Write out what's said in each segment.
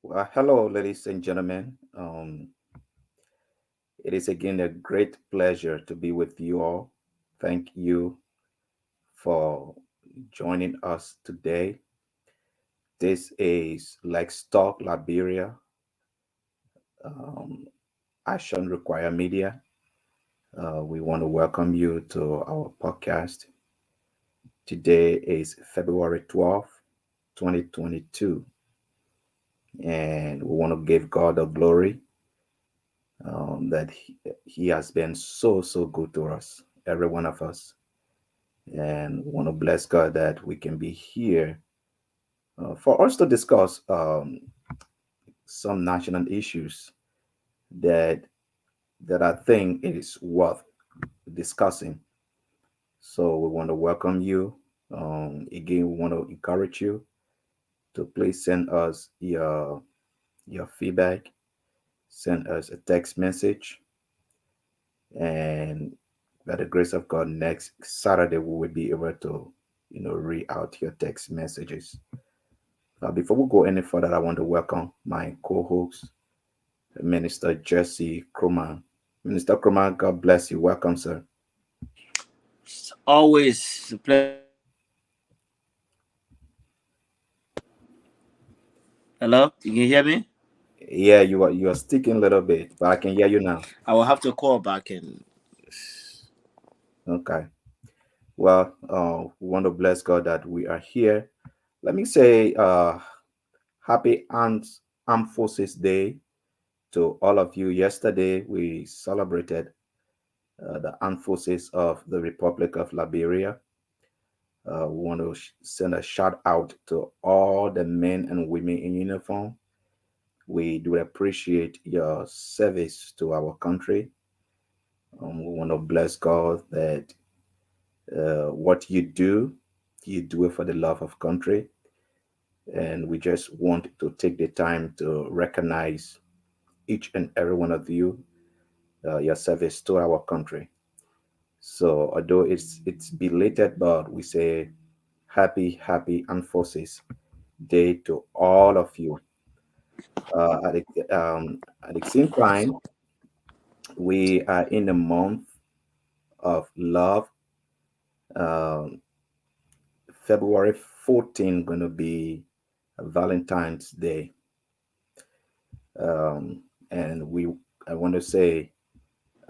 Well, hello, ladies and gentlemen. It is again a great pleasure to be with you all. Thank you for joining us today. This is Let's Talk Liberia, um, Action Require Media. We want to welcome you to our podcast. Today is February 12th, 2022, and we want to give God the glory that he has been so good to us, every one of us. And we want to bless God that we can be here for us to discuss some national issues that I think it is worth discussing. So we want to welcome you. Again, we want to encourage you to please send us your feedback, send us a text message, and by the grace of God, next Saturday we will be able to, read out your text messages. Before we go any further, I want to welcome my co-host, Minister Jesse Kroman. Minister Kroman, God bless you. Welcome, sir. It's always a pleasure to be here. Hello, you can hear me? Yeah, you are sticking a little bit, but I can hear you now. I will have to call back and Okay. Well, we want to bless God that we are here. Let me say, happy Armed Forces Day to all of you. Yesterday, we celebrated the Armed Forces of the Republic of Liberia. We want to send a shout out to all the men and women in uniform. We do appreciate your service to our country. We want to bless God that what you do it for the love of country. And we just want to take the time to recognize each and every one of you, your service to our country. So although it's belated, but we say happy Armed Forces Day to all of you. At the same time, we are in the month of love. Um, February 14 going to be Valentine's Day, um, and I want to say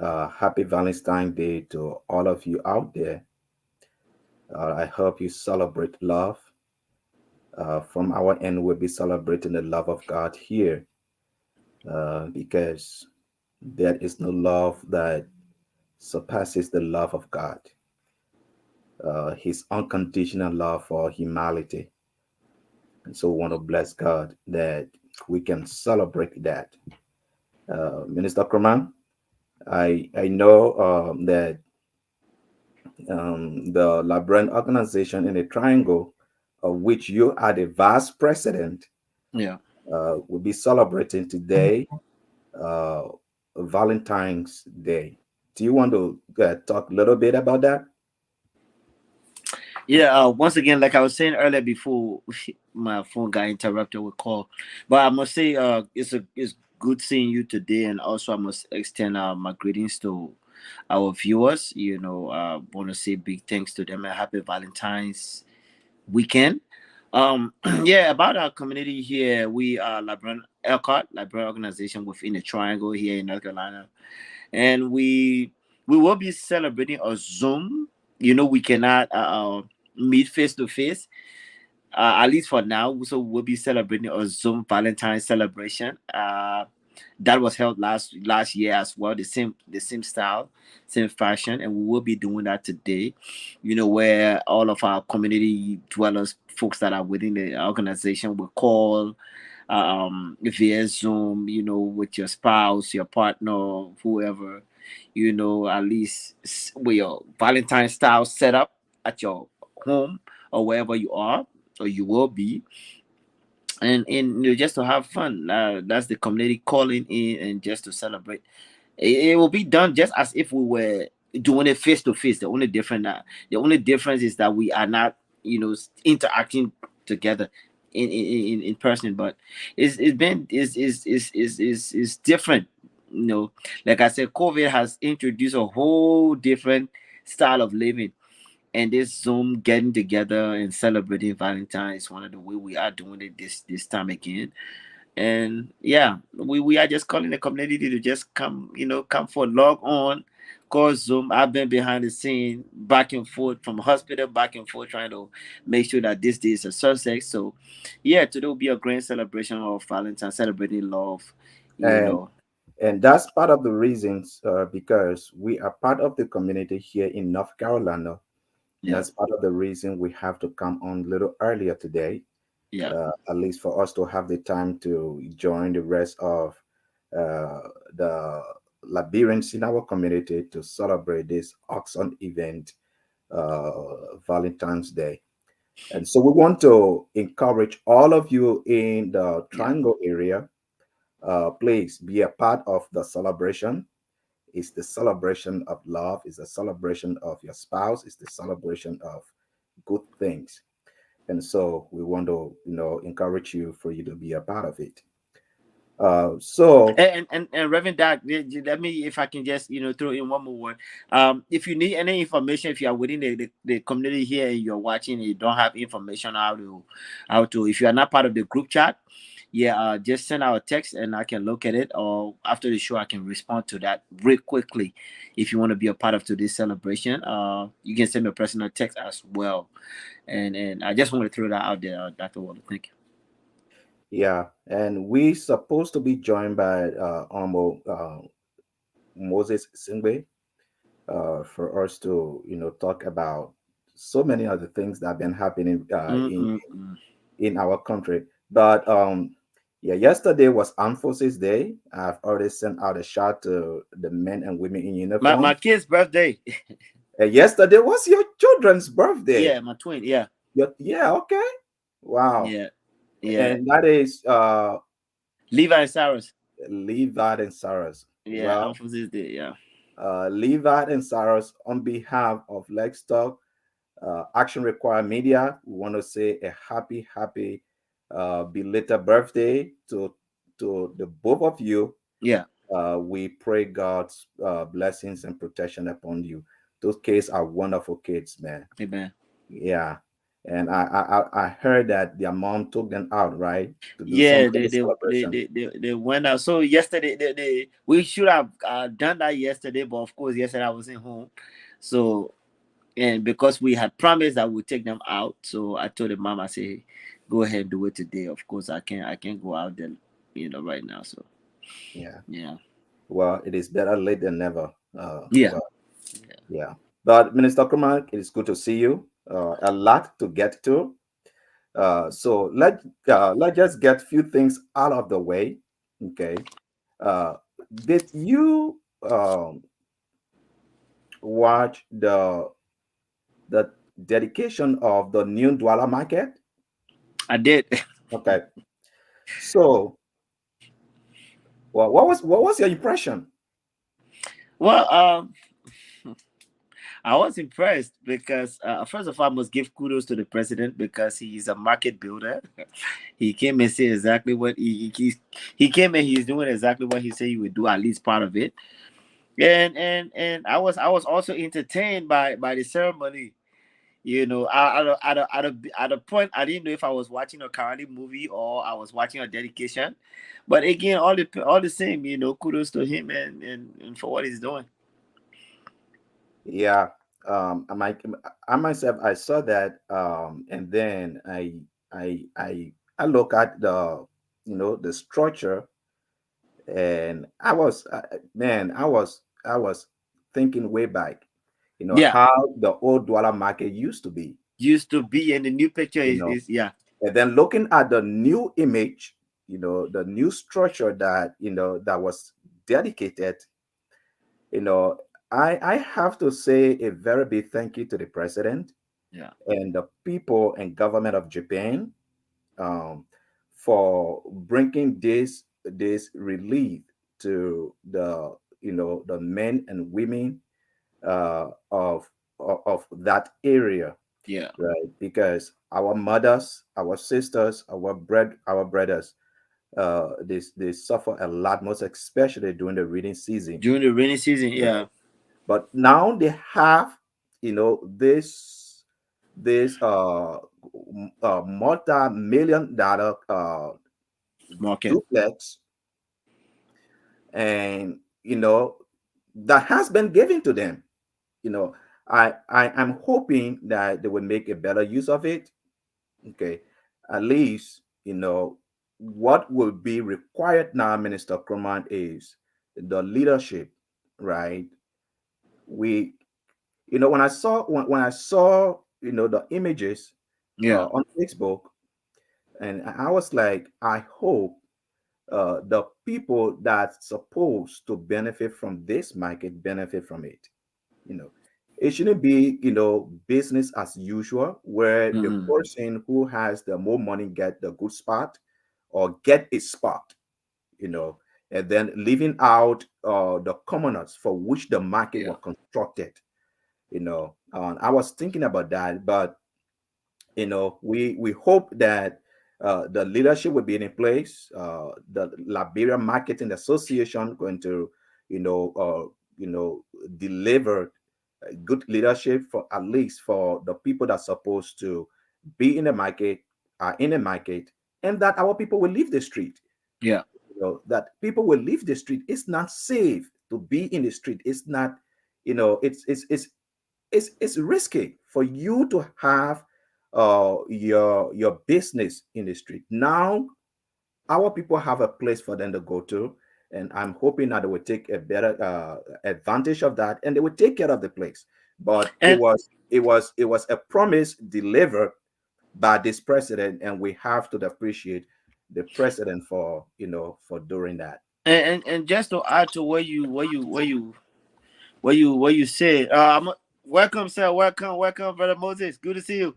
happy Valentine's Day to all of you out there. I hope you celebrate love. From our end, we'll be celebrating the love of God here because there is no love that surpasses the love of God, His unconditional love for humanity. And so we want to bless God that we can celebrate that. Minister Kraman, I know that the Liberian organization in the Triangle, of which you are the vice president, yeah. will be celebrating today, uh, Valentine's Day. Do you want to talk a little bit about that? Yeah, once again, like I was saying earlier before my phone got interrupted with call, but I must say, it's good seeing you today, and also I must extend my greetings to our viewers. Want to say big thanks to them and happy Valentine's weekend. Yeah, about our community here, we are Liberian ELCOT, Liberian organization within the Triangle here in North Carolina, and we will be celebrating a Zoom. We cannot meet face to face, at least for now. So we'll be celebrating a Zoom Valentine's celebration. That was held last year as well. The same style, same fashion, and we will be doing that today. Where all of our community dwellers, folks that are within the organization, will call via Zoom, with your spouse, your partner, whoever, at least with your Valentine style set up at your home or wherever you are or you will be, and just to have fun. That's the community calling in and just to celebrate. It will be done just as if we were doing it face to face. The only difference is that we are not, interacting together in person. But it's been is different. Like I said, COVID has introduced a whole different style of living, and this Zoom getting together and celebrating Valentine is one of the way we are doing it this time again. And yeah, we are just calling the community to just come, come for log on, call Zoom. I've been behind the scene, back and forth from hospital, back and forth, trying to make sure that this day is a success. So yeah, today will be a grand celebration of Valentine, celebrating love, you and know. that's part of the reasons, because we are part of the community here in North Carolina. Yeah, That's part of the reason we have to come on a little earlier today, yeah, at least for us to have the time to join the rest of uh, the Liberians in our community to celebrate this auction event, Valentine's Day. And so we want to encourage all of you in the yeah. Triangle area. Please be a part of the celebration. It's the celebration of love. It's the celebration of your spouse. It's the celebration of good things. And so we want to, encourage you for you to be a part of it. So And Reverend Doc, let me, if I can just, throw in one more word. If you need any information, if you are within the community here and you're watching and you don't have information how to, if you are not part of the group chat, yeah, just send out a text and I can look at it, or after the show I can respond to that real quickly. If you want to be a part of today's celebration, you can send me a personal text as well. And I just want to throw that out there, Dr. Walter. Thank you. yeah, and we supposed to be joined by Moses Singbe, for us to, talk about so many other things that have been happening Mm-mm-mm. in our country. But yeah, yesterday was Armed Forces Day. I've already sent out a shout to the men and women in My uniform. kid's birthday. And yesterday was your children's birthday. Yeah, my twin. Yeah, Yeah, okay. Wow. yeah, yeah. And that is Levi and Cyrus. Levi and Sarah's. Yeah, Well, emphasis there. Yeah, Levi and Sarah's, on behalf of Legstock Action Required Media, we want to say a happy belated birthday to the both of you. yeah. We pray God's blessings and protection upon you. Those kids are wonderful kids, man. Amen. Yeah. And I heard that their mom took them out, right, to do some Yeah, kind of celebration. they went out. So yesterday, we should have done that yesterday, but of course, yesterday I wasn't home. So, and because we had promised that we'd take them out, so I told the mom, I say, "Hey, go ahead and do it today." Of course, I can't go out there, right now. So Yeah. yeah, Well, it is better late than never. yeah, But yeah. But Minister Kumak, it is good to see you. A lot to get to. So let's just get few things out of the way. Okay. Uh, did you watch the dedication of the new Dwala market? I did. Okay. So, well, what was your impression? Well, I was impressed because first of all, I must give kudos to the president because he is a market builder. He came and said exactly what he came and he's doing exactly what he said he would do, at least part of it. And I was also entertained by the ceremony. At a point, I didn't know if I was watching a karate movie or I was watching a dedication. But again, all the same, kudos to him and for what he's doing. Yeah. I myself, I saw that, and then I look at the structure, and man, I was thinking way back, Yeah, how the old Douala market used to be, used to be, and the new picture you is, know, is yeah. and then looking at the new image, the new structure that was dedicated, you know, I have to say a very big thank you to the president Yeah, and the people and government of Japan, um, for bringing this relief to the men and women of that area, Yeah. right? Because our mothers, our sisters, our brothers, they suffer a lot, most especially during the reading season. During the rainy season, yeah. Right. But now they have, this multi-million dollar Market. duplex, and that has been given to them. You know, I am hoping that they will make a better use of it. Okay, at least what will be required now, Minister Croman, is the leadership, right? We when I saw the images Yeah. on Facebook, and I was like, I hope the people that's supposed to benefit from this market benefit from it. You know, it shouldn't be business as usual where the Mm-hmm. person who has the more money get the good spot or get a spot, you know, and then leaving out the commoners for which the market Yeah. was constructed. I was thinking about that, but we hope that the leadership will be in place. The Liberia Marketing Association going to you know uh, deliver good leadership for at least for the people that's supposed to be in the market, are in the market, and that our people will leave the street. Yeah. That people will leave the street. It's not safe to be in the street. It's not, it's risky for you to have your business in the street. Now our people have a place for them to go to, and I'm hoping that they will take a better advantage of that, and they will take care of the place. But it And was it was a promise delivered by this president, and we have to appreciate the president for for doing that. and just to add to what you said, welcome, sir. Welcome, brother Moses. Good to see you.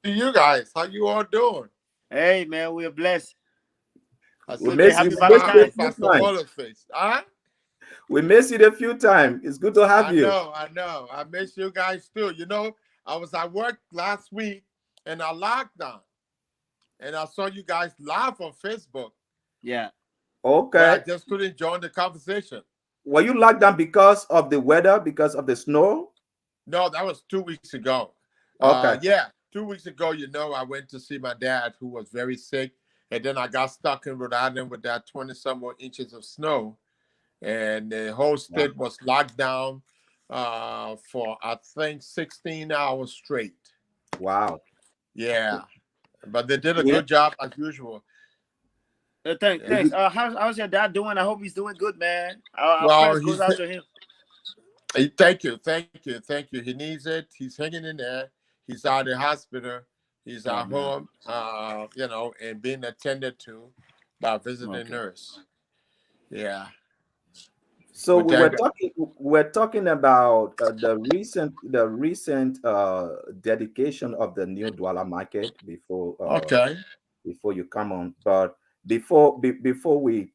Good to see you guys. How you all doing? Hey, man, we're blessed. I We said Hey, good miss to you. happy We miss you a smile, Valentine. few Pastor times. Waterface. Huh? We miss you a few times. It's good to have I you. know, I know. I miss you guys too. I was at work last week and I locked down and I saw you guys live on Facebook, Yeah. but I Okay. just couldn't join the conversation. Were you locked down because of the weather, because of the snow? No, that was 2 weeks ago. Okay. Yeah, 2 weeks ago, I went to see my dad who was very sick, and then I got stuck in Rhode Island with that 20 some more inches of snow. And the whole Wow. state was locked down for I think 16 hours straight. Wow. Yeah, but they did a Yeah. good job as usual. Thanks. Yeah. How's your dad doing? I hope he's doing good, man. Our Well, prayers goes out to him. thank you, thank you. He needs it. He's hanging in there. He's out of the hospital. He's Oh at man. home, and being attended to by a visiting Okay. nurse. Yeah, So we we were thank God. talking about the recent dedication of the new Dwala market Okay. before you come on. But before we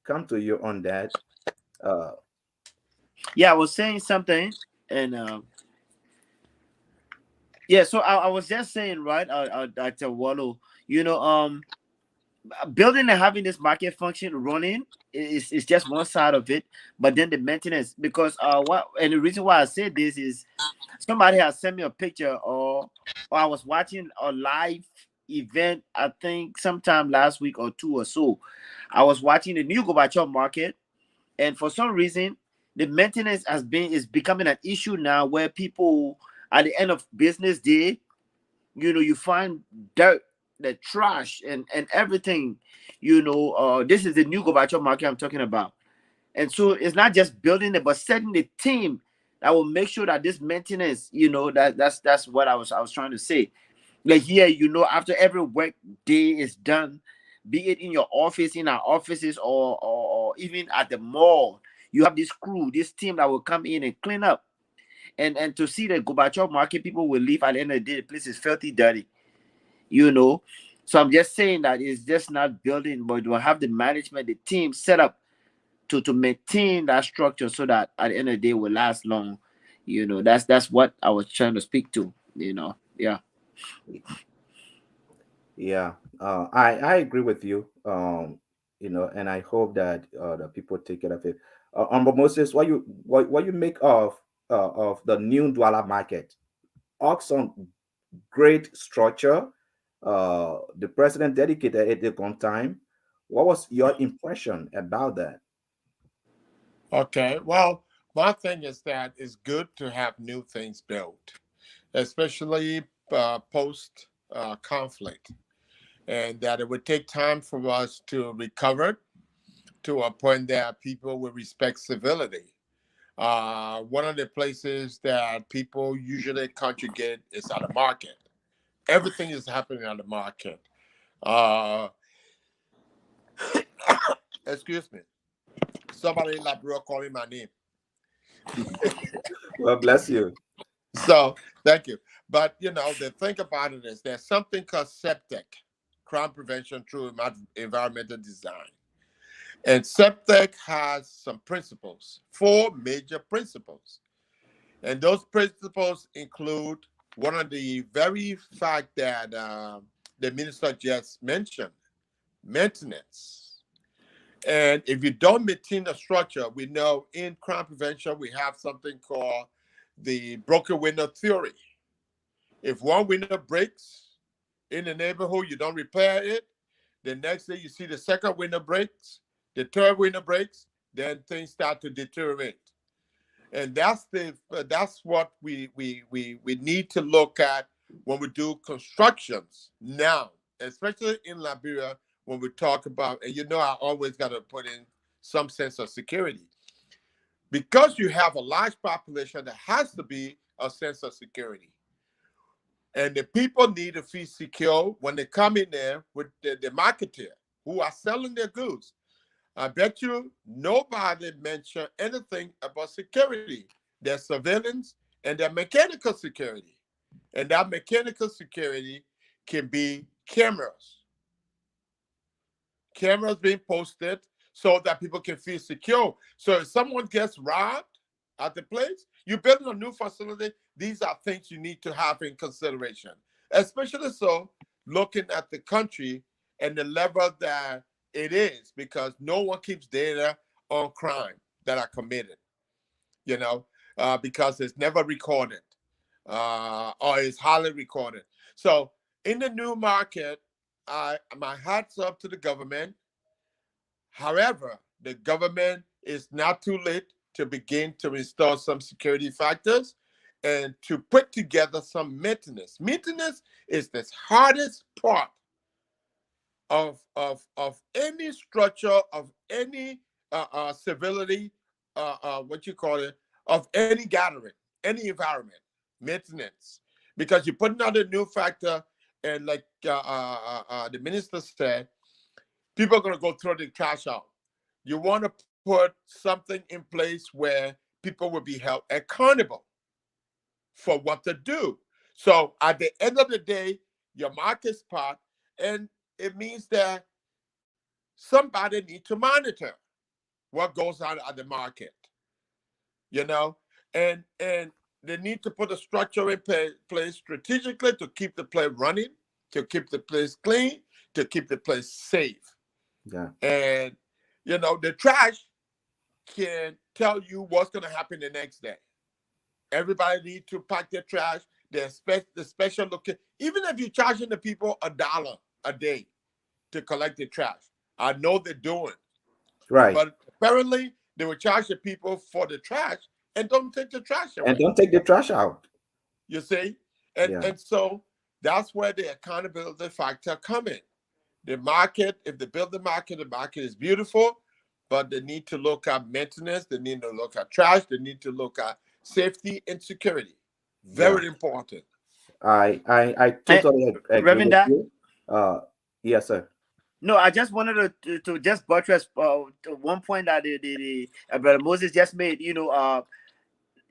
come to you on that, uh, Yeah, I was saying something, and yeah. So I was just saying, right, Dr. Wallow. You know, building and having this market function running is just one side of it, but then the maintenance, because what and the reason why I said this is somebody has sent me a picture, or I was watching a live event, I think sometime last week or two or so. I was watching the new Gorbachev market, and for some reason the maintenance is becoming an issue now, where people at the end of business day, you find dirt, the trash, and everything. This is the new Gorbachev market I'm talking about. And so it's not just building it, but setting the team that will make sure that this maintenance, that's what I was trying to say. Like here, after every work day is done, be it in your office, in our offices, or even at the mall, you have this crew, this team that will come in and clean up. And to see the Gorbachev market, people will leave at the end of the day, the place is filthy dirty, you know. So I'm just saying that it's just not building, but we'll have the management, the team set up to maintain that structure so that at the end of the day will last long. That's what I was trying to speak to. Yeah. Yeah, I agree with you. And I hope that the people take care of it. But Moses, what you make of the new Dwala market? Awesome, great structure. The president dedicated it on time. What was your impression about that? Okay. Well, my thing is that it's good to have new things built, especially post conflict, and that it would take time for us to recover to a point that people will respect civility. One of the places that people usually congregate is at the market. Everything is happening at the market. Uh, excuse me. Somebody in Liberia calling my name. Well, bless you. So thank you. But the thing about it is there's something called septic, crime prevention through environmental design. And septic has some principles, four major principles. And those principles include one of the very fact that the minister just mentioned, maintenance. And if you don't maintain the structure, we know in crime prevention we have something called the broken window theory. If one window breaks in the neighborhood, you don't repair it. The next day you see the second window breaks, the third window breaks, then things start to deteriorate. And that's what we need to look at when we do constructions now, especially in Liberia when we talk about. And I always got to put in some sense of security because you have a large population. There has to be a sense of security. And the people need to feel secure when they come in there with the marketeer who are selling their goods. I bet you nobody mentioned anything about security. There's surveillance and there's mechanical security. And that mechanical security can be cameras being posted so that people can feel secure. So if someone gets robbed at the place, you're building a new facility. These are things you need to have in consideration, especially so looking at the country and the level that it is, because no one keeps data on crime that are committed, because it's never recorded or it's highly recorded. So in the new market, my hats up to the government. However, the government is not too late to begin to install some security factors and to put together some maintenance. Maintenance is the hardest part of any structure, of any civility, what you call it, of any gathering, any environment, maintenance. Because you put another new factor, and like the minister said, people are going to go throw the trash out. You want to put something in place where people will be held accountable for what to do. So at the end of the day, your market spot, and it means that somebody needs to monitor what goes on at the market, you know, and they need to put a structure in place strategically to keep the place running, to keep the place clean, to keep the place safe. Yeah, And the trash can tell you what's going to happen the next day. Everybody needs to pack their trash. The special looking, even if you're charging the people $1 a day to collect the trash, I know they're doing. right. But apparently, they will charge the people for the trash and don't take the trash And away. don't take the trash out. You see, and Yeah, and so that's where the accountability factor come in. The market, if they build the market is beautiful, but they need to look at maintenance. They need to look at trash. They need to look at safety and security. yeah. Very important. I And totally agree Reverend, with that you. Uh, yes, sir. no, I just wanted to just buttress to one point that the brother Moses just made.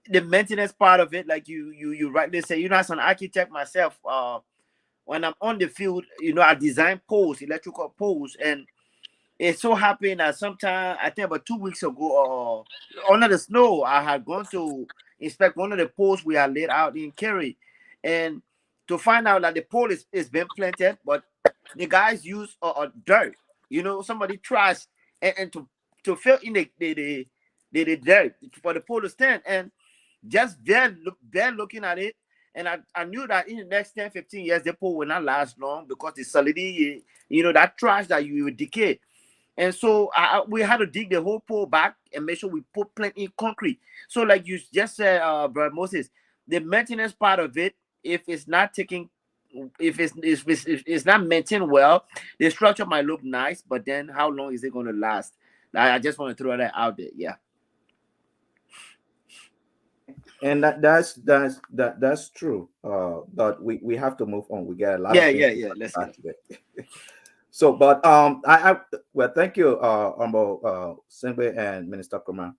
The maintenance part of it, like you rightly say. As an architect myself, when I'm on the field, I design poles, electrical poles, and it so happened that sometime I think about 2 weeks ago, under the snow, I had gone to inspect one of the poles we had laid out in Kerry, and to find out that the pole is been planted, but the guys use dirt, somebody trash, and to fill in the dirt for the pole to stand, and just there looking at it. And I knew that in the next 10, 15 years, the pole will not last long because the solidity, that trash that you will decay. And so we had to dig the whole pole back and make sure we put plenty concrete. So like you just said, Brother Moses, the maintenance part of it, if it's not taking, if it's not maintained well, the structure might look nice, but then how long is it going to last? I just want to throw that out there. Yeah. And that's true. But we have to move on. We got a lot Yeah, of things yeah, to yeah. talk Let's about go. today. So, but I well, thank you, Umbo, Singbe and Minister Kuma.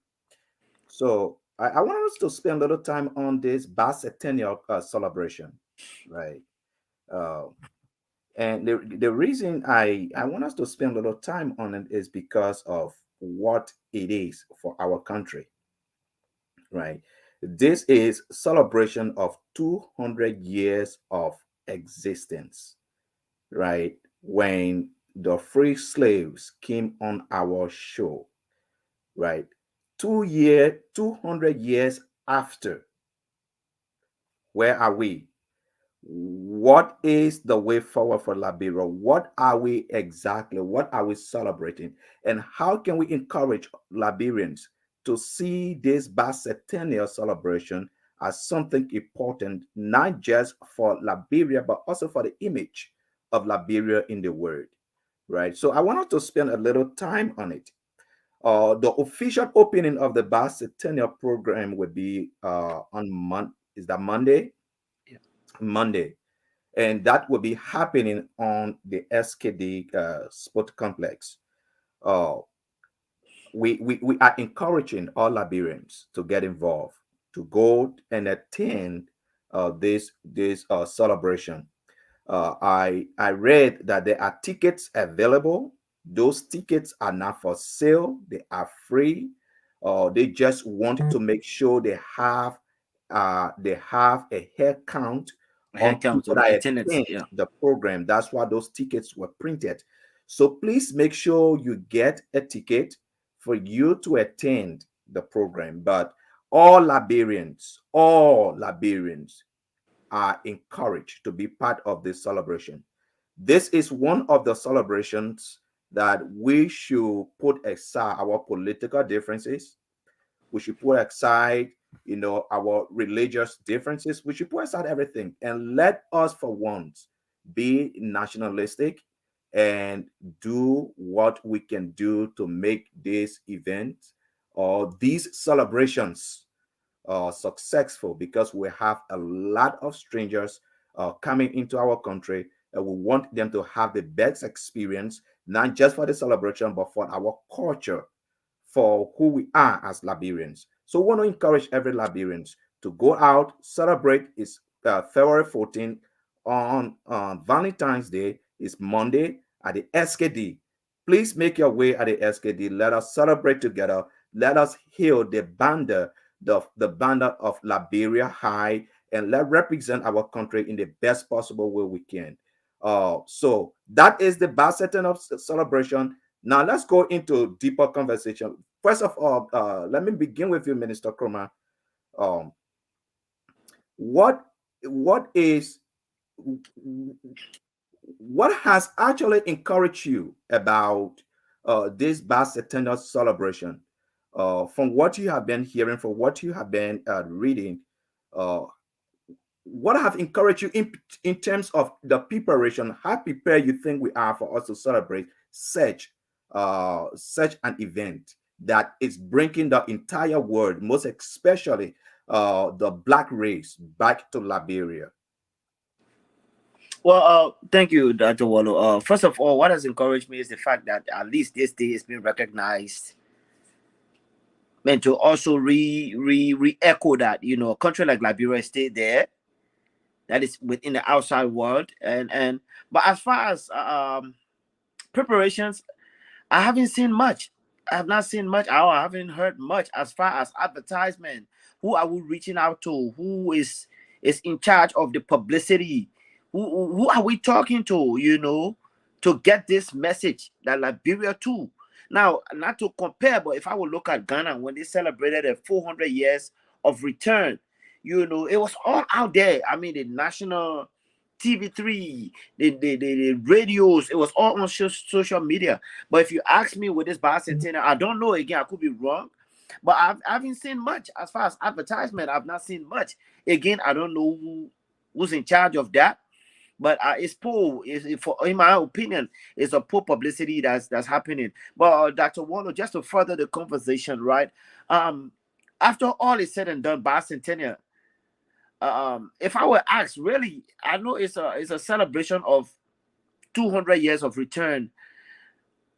So I want us to spend a little time on this bicentennial celebration, right? Uh, and the reason I want us to spend a little time on it is because of what it is for our country, right? This is celebration of 200 years of existence, right? When the free slaves came on our shore, right? 200 years after, where are we? What is the way forward for Liberia? What are we exactly? What are we celebrating? And how can we encourage Liberians to see this bicentennial celebration as something important, not just for Liberia, but also for the image of Liberia in the world, right? So I wanted to spend a little time on it. The official opening of the bicentennial program will be on is that Monday? Yeah. Monday, and that will be happening on the SKD Sport Complex. Uh, we are encouraging all Liberians to get involved, to go and attend this celebration. I read that there are tickets available. Those tickets are not for sale; they are free. They just want to make sure they have a head count Head on count people of that attendance. attend Yeah. the program. That's why those tickets were printed. So please make sure you get a ticket for you to attend the program. But all Liberians are encouraged to be part of this celebration. This is one of the celebrations that we should put aside our political differences. We should put aside, our religious differences. We should put aside everything and let us, for once, be nationalistic and do what we can do to make this event or these celebrations successful, because we have a lot of strangers coming into our country, and we want them to have the best experience, not just for the celebration, but for our culture, for who we are as Liberians. So we want to encourage every Liberians to go out, celebrate. It's February 14th on Valentine's Day. It's Monday at the SKD. Please make your way at the SKD. Let us celebrate together. Let us hail the banner of Liberia high, and let represent our country in the best possible way we can. So that is the bicentennial celebration. Now let's go into deeper conversation. First of all, let me begin with you, Minister Kroma. Um, what what is what has actually encouraged you about this bicentennial celebration? From what you have been hearing, from what you have been reading, uh, what have encouraged you in terms of the preparation? How prepared you think we are for us to celebrate such an event that is bringing the entire world, most especially the black race, back to Liberia? Well, thank you, Dr. Wallo. First of all, what has encouraged me is the fact that at least this day is being recognized, and to also re echo that a country like Liberia stay there, that is within the outside world, and but as far as preparations, I haven't seen much. I have not seen much. I haven't heard much as far as advertisement. Who are we reaching out to? Who is in charge of the publicity? Who are we talking to? To get this message that Liberia too. Now, not to compare, but if I would look at Ghana when they celebrated their 400 years of return, it was all out there. I mean, the national TV3, the radios, it was all on social media. But if you ask me with this bicentennial, I don't know. Again, I could be wrong, but I haven't seen much as far as advertisement. I've not seen much. Again, I don't know who's in charge of that. But it's poor. In my opinion, it's a poor publicity that's happening. But Dr. Wallo, just to further the conversation, right? After all is said and done, bicentennial. If I were asked, really, I know it's a celebration of 200 years of return,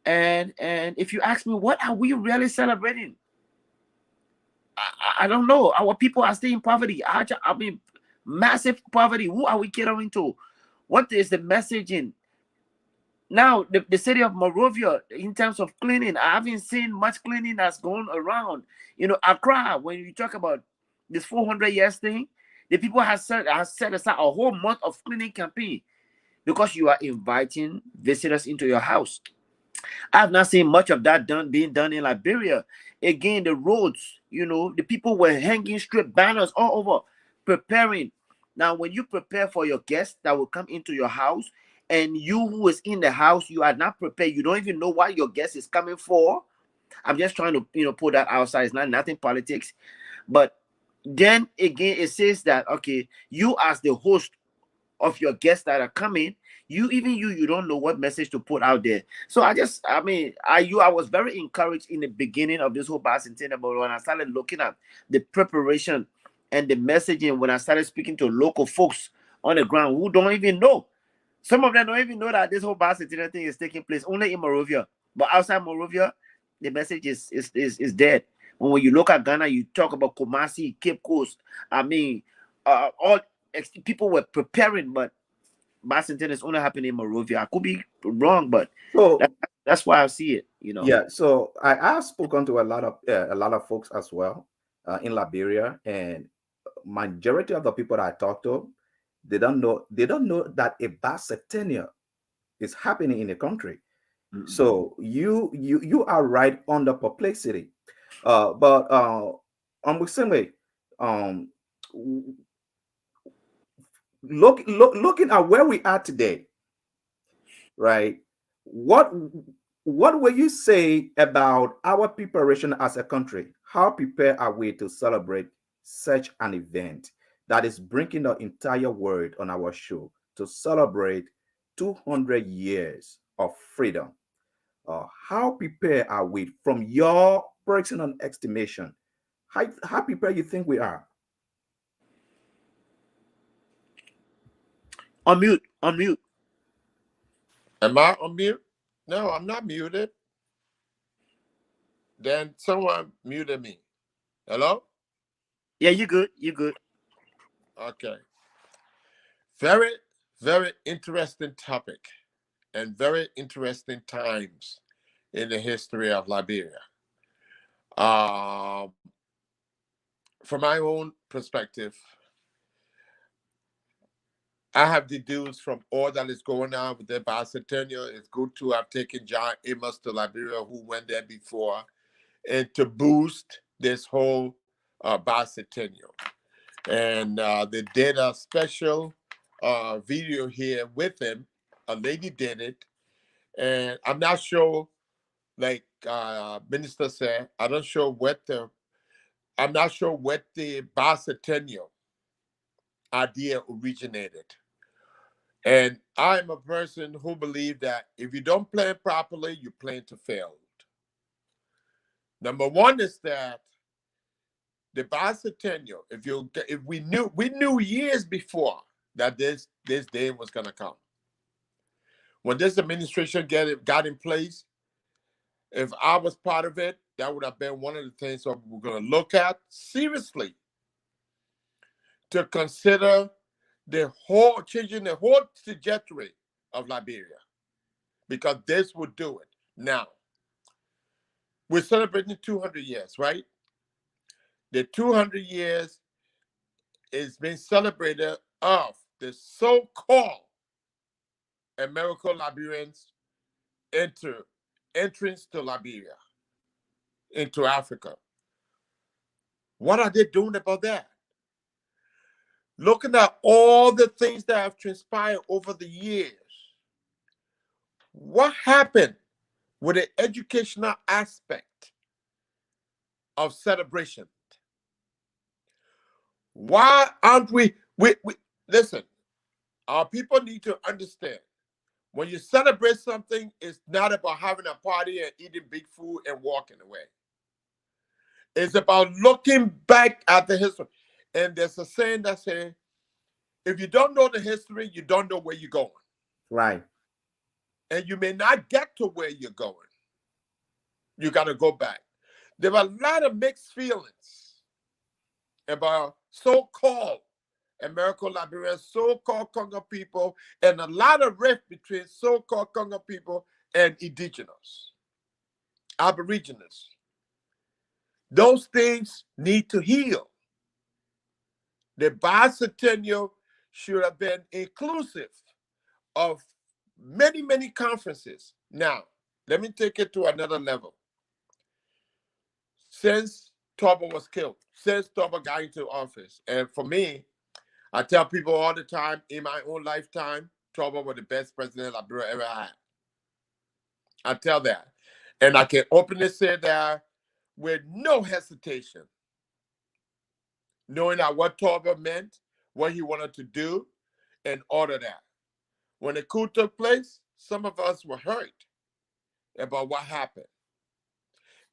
and if you ask me, what are we really celebrating? I don't know. Our people are still in poverty. I mean, massive poverty. Who are we catering to? What is the messaging? Now, the city of Monrovia, in terms of cleaning, I haven't seen much cleaning that's going around. Accra, when you talk about this 400 years thing, the people have set aside a whole month of cleaning campaign because you are inviting visitors into your house. I have not seen much of that being done in Liberia. Again, the roads, the people were hanging straight banners all over, preparing. Now, when you prepare for your guests that will come into your house, and you who is in the house, you are not prepared. You don't even know what your guest is coming for. I'm just trying to, put that outside. It's not nothing politics. But then again, it says that, okay, you as the host of your guests that are coming, you don't know what message to put out there. So I was very encouraged in the beginning of this whole bicentennial, but when I started looking at the preparation and the messaging, when I started speaking to local folks on the ground who don't even know, some of them don't even know that this whole bicentennial thing is taking place only in Monrovia. But outside Monrovia, the message is dead. When you look at Ghana, you talk about Kumasi, Cape Coast. I mean, all people were preparing, but bicentennial is only happening in Monrovia. I could be wrong, but So that's why I see it. yeah, so I have spoken to a lot of folks as well in Liberia, and majority of the people that I talk to, they don't know that a bicentennial is happening in the country. Mm-mm. So you are right on the perplexity. But on the same way, um, looking at where we are today, right? What what will you say about our preparation as a country? How prepared are we to celebrate such an event that is bringing the entire world on our show to celebrate 200 years of freedom? How prepared are we from your personal estimation? How prepared you think we are? On mute. Am I on mute? No, I'm not muted. Then someone muted me. Hello? Yeah, you good. You good. Okay. Very, very interesting topic and very interesting times in the history of Liberia. Um, from my own perspective, I have deduced from all that is going on with the bicentennial. It's good to have taken John Amos to Liberia, who went there before, and to boost this whole bicentennial. And they did a special video here with him. A lady did it, and I'm not sure, like Minister said, I'm not sure what the bicentennial idea originated. And I'm a person who believes that if you don't plan properly, you plan to fail. Number one is that the bicentennial, if we knew years before that this day was gonna come. When this administration got in place, if I was part of it, that would have been one of the things that we're gonna look at seriously to consider changing the whole trajectory of Liberia, because this would do it. Now, We're celebrating 200 years, right? The 200 years is being celebrated of the so-called American Liberians entrance to Liberia, into Africa. What are they doing about that? Looking at all the things that have transpired over the years, what happened with the educational aspect of celebration? Why aren't we listen, our people need to understand when you celebrate something, it's not about having a party and eating big food and walking away. It's about looking back at the history. And there's a saying that says, if you don't know the history, you don't know where you're going. Right. And you may not get to where you're going. You got to go back. There are a lot of mixed feelings about so-called American Liberians, so-called Congo people, and a lot of rift between so-called Congo people and indigenous, aborigines. Those things need to heal. The bicentennial should have been inclusive of many, many conferences. Now, let me take it to another level. Since Torba was killed, since Torba got into office, and for me, I tell people all the time, in my own lifetime, Torba was the best president Liberia ever had. I tell that. And I can openly say that with no hesitation, knowing that what Torba meant, what he wanted to do, and all of that. When the coup took place, some of us were hurt about what happened.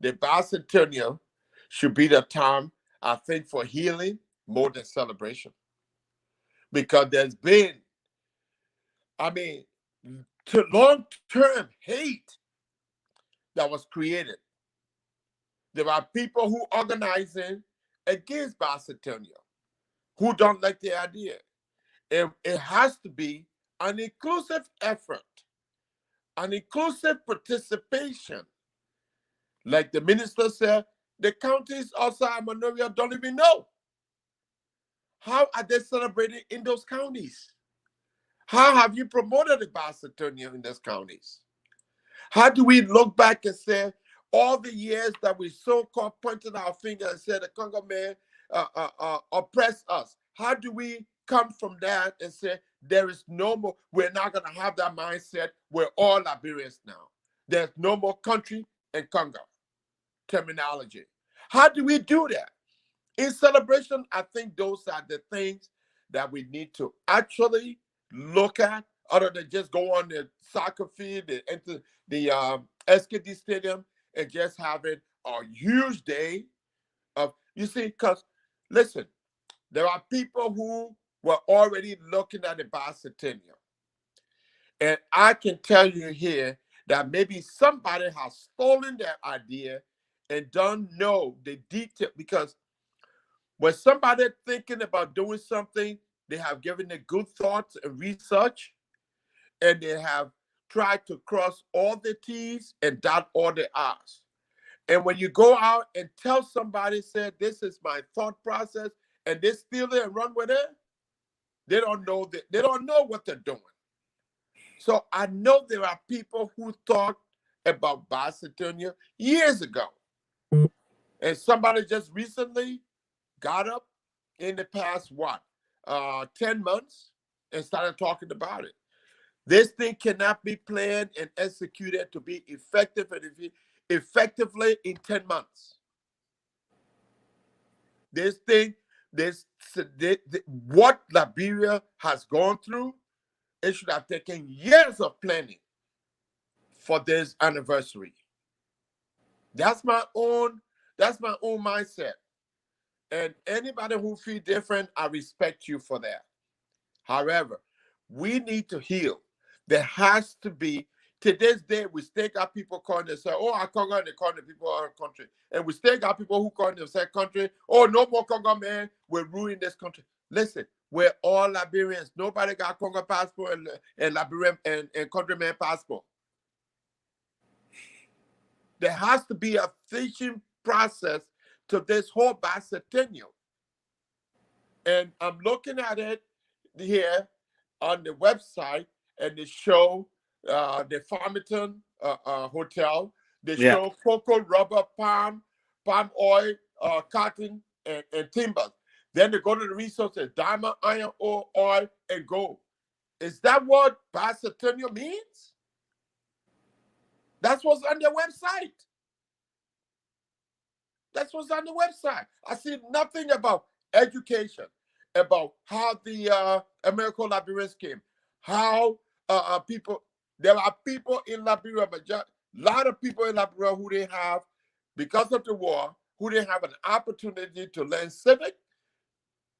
The bicentennial should be the time, I think, for healing more than celebration. Because there's been, I mean, long-term hate that was created. There are people who organizing against bicentennial, who don't like the idea. It has to be an inclusive effort, an inclusive participation. Like the minister said, the counties outside Monrovia don't even know. How are they celebrating in those counties? How have you promoted the bicentennial in those counties? How do we look back and say, all the years that we so-called pointed our finger and said the Congo man oppressed us? How do we come from that and say, there is no more, we're not going to have that mindset, we're all Liberians now. There's no more country in Congo terminology. How do we do that? In celebration, I think those are the things that we need to actually look at, other than just go on the soccer field and enter the SKD Stadium and just having a huge day of, you see, because listen, there are people who were already looking at the bicentennial. And I can tell you here that maybe somebody has stolen that idea and don't know the detail, because when somebody thinking about doing something, they have given it good thoughts and research, and they have tried to cross all the T's and dot all the I's. And when you go out and tell somebody, say, this is my thought process, and they steal it and run with it, they don't know that, they don't know what they're doing. So I know there are people who thought about bicentennial years ago. And somebody just recently got up in the past, 10 months and started talking about it. This thing cannot be planned and executed to be effective and effectively in 10 months. This thing, what Liberia has gone through, it should have taken years of planning for this anniversary. That's my own, that's my own mindset. And anybody who feel different, I respect you for that. However, we need to heal. There has to be, to this day, we still got people calling themselves, oh, I Congo, and they call the people of our country. And we still got people who call themselves country, oh, no more Congo man, we're ruining this country. Listen, we're all Liberians. Nobody got Congo passport and Liberian and countryman passport. There has to be a fishing process to this whole bicentennial. And I'm looking at it here on the website, and they show the Farmington Hotel. They Yeah. show cocoa, rubber, palm oil, cotton, and timbers. Then they go to the resources: diamond, iron ore, oil, and gold. Is that what bicentennial means? That's what's on their website. That's what's on the website. I see nothing about education, about how the American Liberians came, how people, there are people in Liberia, but a lot of people in Liberia who they have, because of the war, who they have an opportunity to learn civic,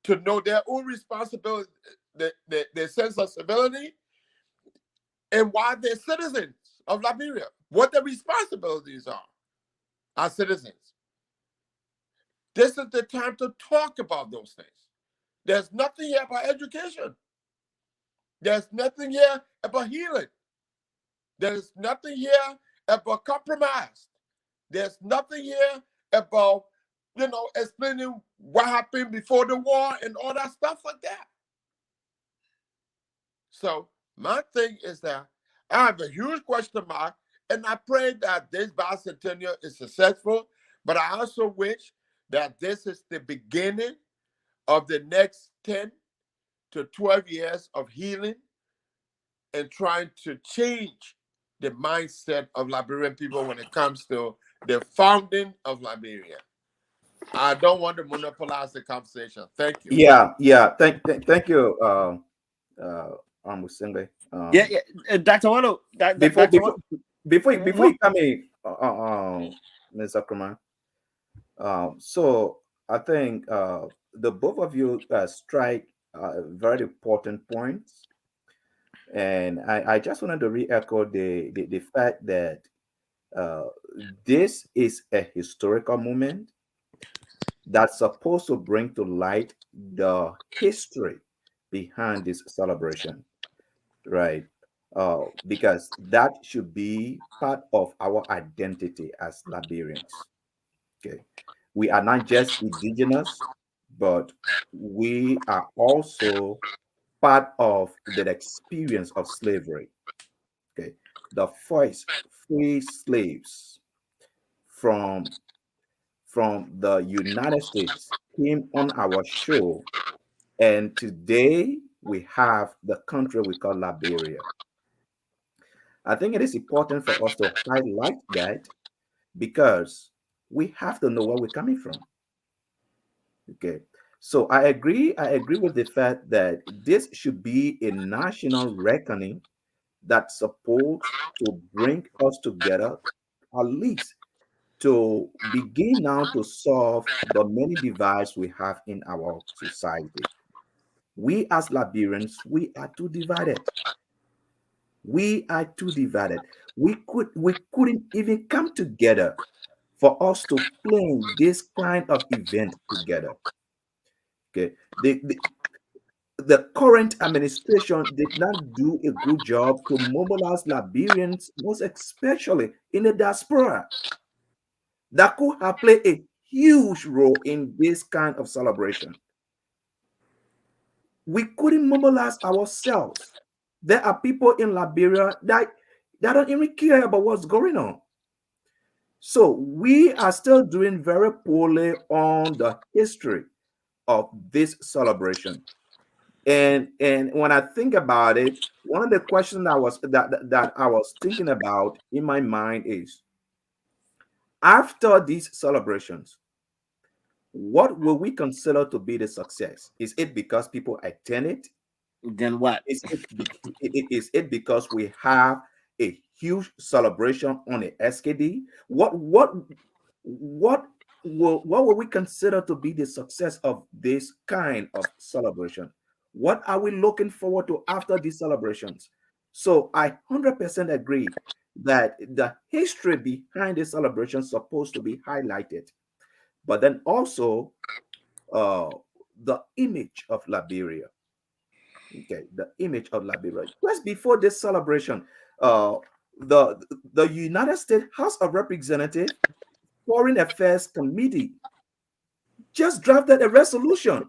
to know their own responsibility, their sense of civility, and why they're citizens of Liberia, what their responsibilities are as citizens. This is the time to talk about those things. There's nothing here about education. There's nothing here about healing. There's nothing here about compromise. There's nothing here about, explaining what happened before the war and all that stuff like that. So my thing is that I have a huge question mark, and I pray that this bicentennial is successful, but I also wish that this is the beginning of the next 10 to 12 years of healing and trying to change the mindset of Liberian people when it comes to the founding of Liberia. I don't want to monopolize the conversation. Thank you. Yeah, yeah. Thank you, Musenge. Yeah, yeah. Dr. Wallo, Before Dr. before Wallo, before you come in, Mr. Krama, so I think the both of you strike very important points, and I just wanted to re-echo the fact that uh, this is a historical moment that's supposed to bring to light the history behind this celebration, right? Because that should be part of our identity as Liberians. Okay, we are not just indigenous, but we are also part of the experience of slavery. Okay, the first free slaves from the United States came on our shore, and today we have the country we call Liberia. I think it is important for us to highlight that because we have to know where we're coming from. Okay. So I agree with the fact that this should be a national reckoning that's supposed to bring us together, at least to begin now to solve the many divides we have in our society. We as Liberians, we are too divided. We are too divided. We couldn't even come together for us to plan this kind of event together. Okay. The current administration did not do a good job to mobilize Liberians, most especially in the diaspora, that could have played a huge role in this kind of celebration. We couldn't mobilize ourselves. There are people in Liberia that don't even care about what's going on. So we are still doing very poorly on the history of this celebration. And when I think about it, one of the questions that I was thinking about in my mind is, after these celebrations, what will we consider to be the success? Is it because people attend it? then what? Is it because we have a huge celebration on a SKD? What will we consider to be the success of this kind of celebration? What are we looking forward to after these celebrations? So I 100% agree that the history behind this celebration is supposed to be highlighted, but then also uh, the image of Liberia. Okay, the image of Liberia. Just before this celebration, uh, the the United States House of Representatives Foreign Affairs Committee just drafted a resolution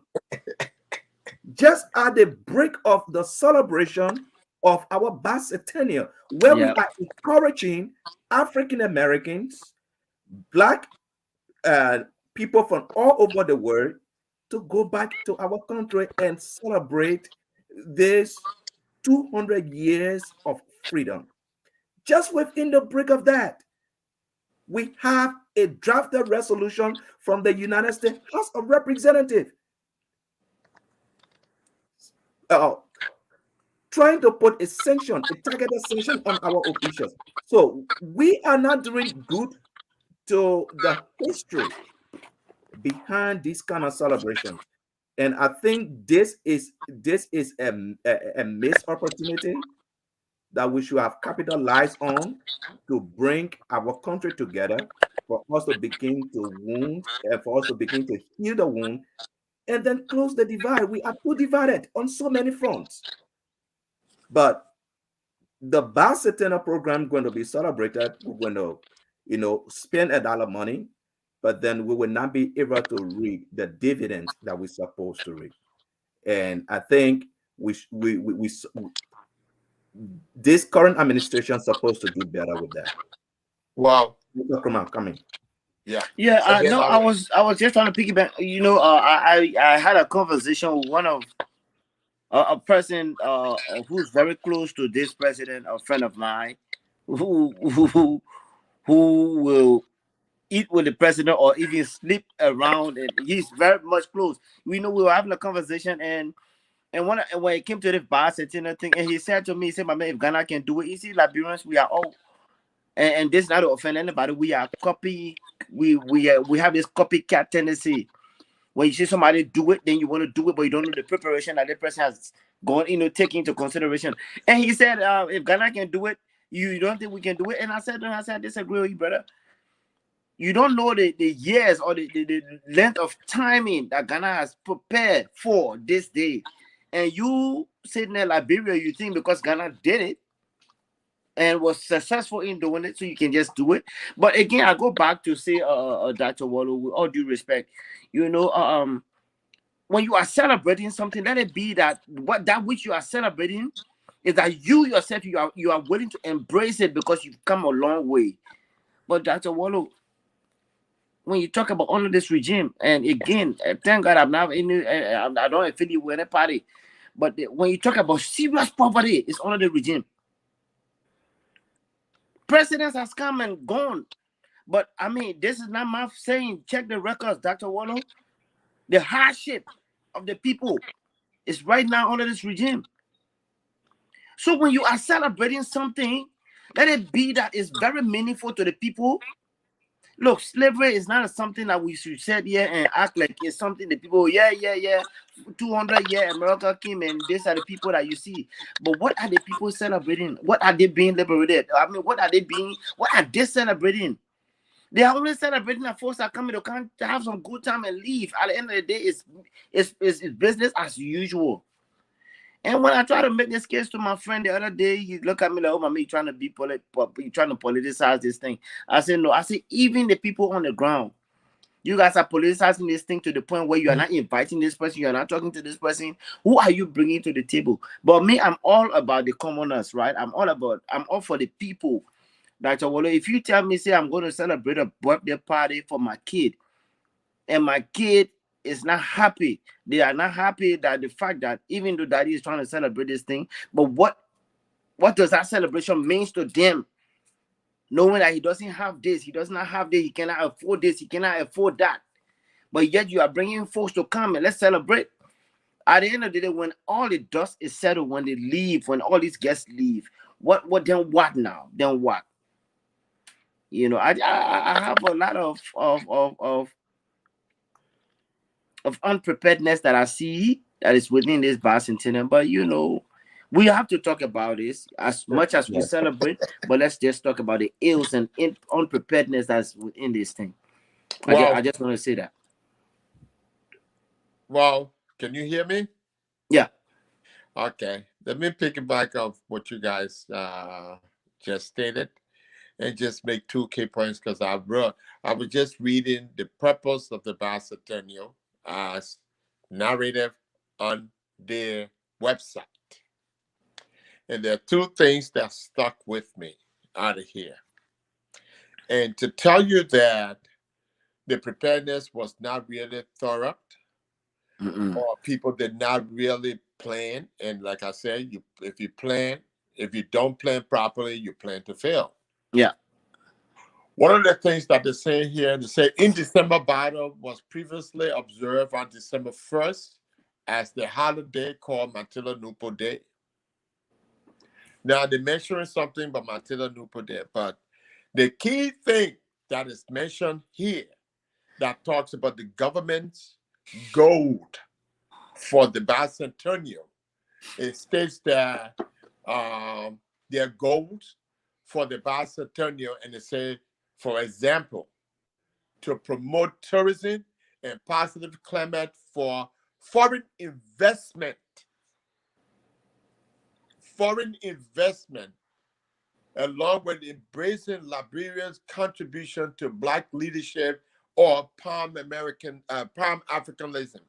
just at the break of the celebration of our bicentennial, where we Yeah. are encouraging African Americans, Black uh, people from all over the world to go back to our country and celebrate this 200 years of freedom. Just within the break of that, we have a drafted resolution from the United States House of Representatives uh, trying to put a sanction, a targeted sanction on our officials. So we are not doing good to the history behind this kind of celebration. And I think this is a missed opportunity that we should have capitalized on to bring our country together, for us to begin to wound and for us to begin to heal the wound and then close the divide. We are too divided on so many fronts. But the bicentennial program going to be celebrated. We're going to, spend a dollar money, but then we will not be able to reap the dividends that we're supposed to reap. And I think we sh- we this current administration is supposed to do better with that. Wow. Mr. Krumah, coming. Yeah. Yeah, Again, no, all right. I was just trying to piggyback. I had a conversation with one of a person who's very close to this president, a friend of mine, who who who will eat with the president or even sleep around, and he's very much close. We were having a conversation, and when it came to the bicentennial thing, and he said to me, he said, "My man, if Ghana can do it, you see, Liberians, we are all." And this not to offend anybody. We are copy. We have this copycat tendency. When you see somebody do it, then you want to do it, but you don't know the preparation that the person has gone, taking into consideration. And he said, if Ghana can do it, you don't think we can do it? And I said, I disagree with you, brother. You don't know the years or the length of timing that Ghana has prepared for this day. And you sitting in Liberia, you think because Ghana did it and was successful in doing it, so you can just do it. But again, I go back to say, Dr. Wallo, with all due respect, when you are celebrating something, let it be that that which you are celebrating is that you yourself, you are willing to embrace it because you've come a long way. But Dr. Wallo, when you talk about under this regime, and again, thank God I'm not in, I don't affiliate with any party, but when you talk about serious poverty, it's under the regime. Presidents has come and gone, but I mean, this is not my saying. Check the records, Dr. Wallo. The hardship of the people is right now under this regime. So when you are celebrating something, let it be that is very meaningful to the people. Look, slavery is not something that we should sit here and act like it's something that people, yeah, yeah, yeah, 200 year America came and these are the people that you see. But what are the people celebrating? What are they being liberated? I mean, what are they celebrating? They are only celebrating that folks are coming to come to have some good time and leave. At the end of the day, it's business as usual. And when I try to make this case to my friend the other day, he looked at me like, "Oh, my, you trying to you trying to politicize this thing?" I said, "No." I said, "Even the people on the ground, you guys are politicizing this thing to the point where you are not inviting this person, you are not talking to this person. Who are you bringing to the table?" But me, I'm all about the commoners, right? I'm all for the people. Dr. Wolo, if you tell me, say, I'm going to celebrate a birthday party for my kid, and my kid is not happy. They are not happy that the fact that even though daddy is trying to celebrate this thing, but what does that celebration means to them? Knowing that he doesn't have this, he does not have this, he cannot afford this, he cannot afford that. But yet you are bringing folks to come and let's celebrate. At the end of the day, when all the dust is settled, when they leave, when all these guests leave, what then what now? Then what? I have a lot of unpreparedness that I see that is within this bicentennial. But we have to talk about this as much as we Yes. celebrate. But let's just talk about the ills and unpreparedness that's within this thing. I Wow. just want to say that. Wow. Can you hear me? Yeah. Okay. Let me pick it back up what you guys just stated, and just make two key points because I was just reading the purpose of the bicentennial as narrative on their website. And there are two things that stuck with me out of here. And to tell you that the preparedness was not really thorough, Mm-mm. or people did not really plan. And like I said, if you don't plan properly, you plan to fail. Yeah. One of the things that they say here, they say in December battle was previously observed on December 1st as the holiday called Matila Nupo Day. Now they're mentioning something about Matila Nupo Day, but the key thing that is mentioned here that talks about the government's goal for the bicentennial, it states that their goals for the bicentennial, and they say, for example, to promote tourism and positive climate for foreign investment. Foreign investment, along with embracing Liberia's contribution to Black leadership or Pan Africanism.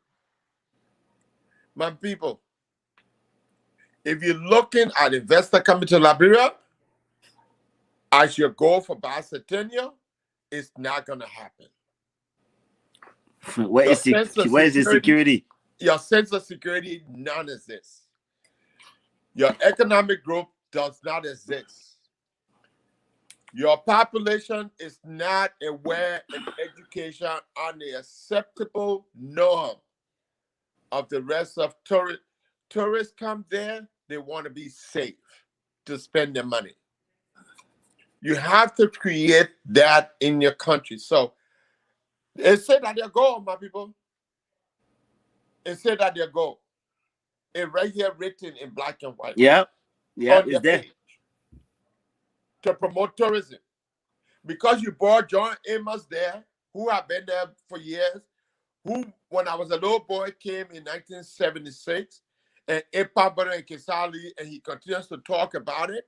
My people, if you're looking at investor coming to Liberia as your goal for bicentennial, it's not going to happen. Where is the security? Your sense of security non-exists. Your economic growth does not exist. Your population is not aware and education on the acceptable norm of the rest of tourists. Tourists come there, they want to be safe to spend their money. You have to create that in your country. So it said that their goal, my people. It said that their goal. It right here written in black and white. Yeah. Yeah, On it's their there. page. To promote tourism. Because you brought John Amos there, who have been there for years, who, when I was a little boy, came in 1976, and Epabara and Kisali, and he continues to talk about it,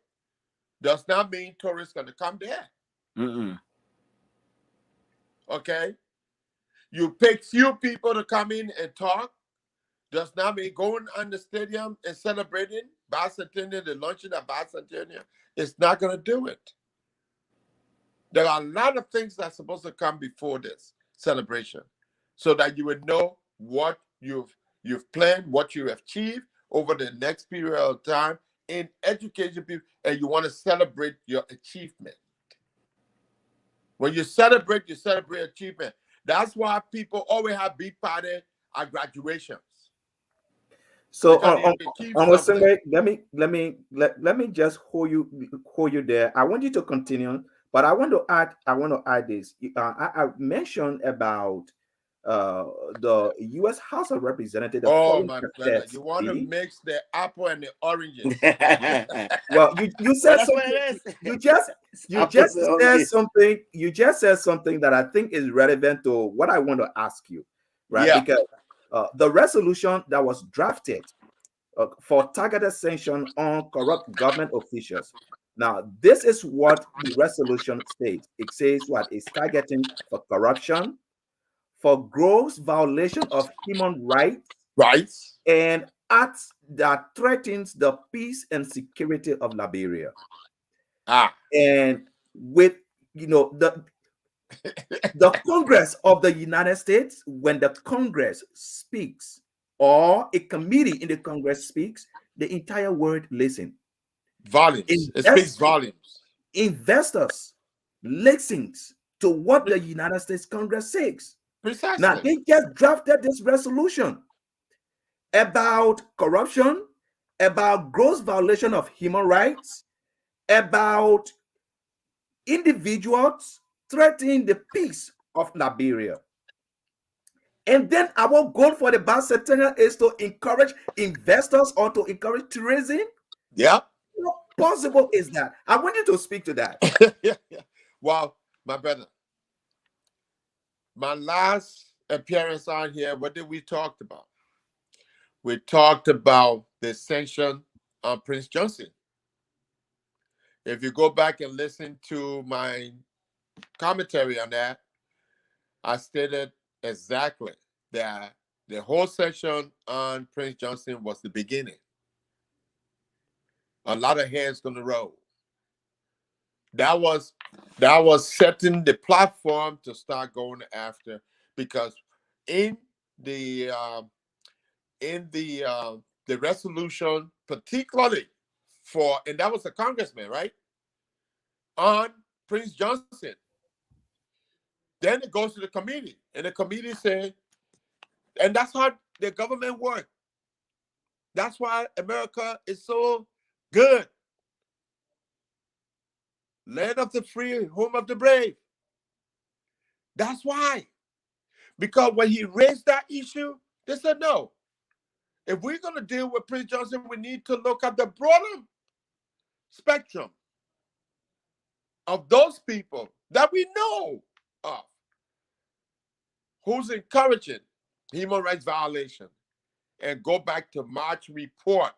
does not mean tourists going to come there. Mm-mm. Okay? You pick few people to come in and talk, does not mean going on the stadium and celebrating bicentennial, the luncheon at bicentennial. It's not going to do it. There are a lot of things that's supposed to come before this celebration so that you would know what you've planned, what you have achieved over the next period of time in education people, and you want to celebrate your achievement. When you celebrate achievement. That's why people always have big party at graduations. So Because you achieve on something. let me just hold you there. I want you to continue, but I want to add this. I mentioned about the U.S. House of Representatives, the Oh, Foreign my brother, Affairs you want to Committee. mix the apple and the oranges. Well, you Well, said that's what something. it is. You just you just said something. You just said something that I think is relevant to what I want to ask you, right? Yeah. Because the resolution that was drafted for targeted sanction on corrupt government officials. Now, this is what the resolution states. It says what is targeting for corruption, for gross violation of human rights, Right. and acts that threatens the peace and security of Liberia. Ah. And with the Congress of the United States, when the Congress speaks or a committee in the Congress speaks, the entire world listen. Volumes. It speaks volumes. Investors listens to what the United States Congress says. Now Precisely. they just drafted this resolution about corruption, about gross violation of human rights, about individuals threatening the peace of Liberia. And then our goal for the bicentennial is to encourage investors or to encourage tourism. Yeah. What possible is that? I want you to speak to that. Yeah. Well, my brother, my last appearance on here, what did we talk about? We talked about the sanction on Prince Johnson. If you go back and listen to my commentary on that, I stated exactly that the whole section on Prince Johnson was the beginning. A lot of heads gonna roll. That was setting the platform to start going after, because in the the resolution, particularly for, and that was a congressman, right, on Prince Johnson. Then it goes to the committee, and the committee said, and that's how the government works. That's why America is so good. Land of the free, home of the brave. That's why. Because when he raised that issue, they said, no, if we're going to deal with Prince Johnson, we need to look at the broader spectrum of those people that we know of who's encouraging human rights violation, and go back to March report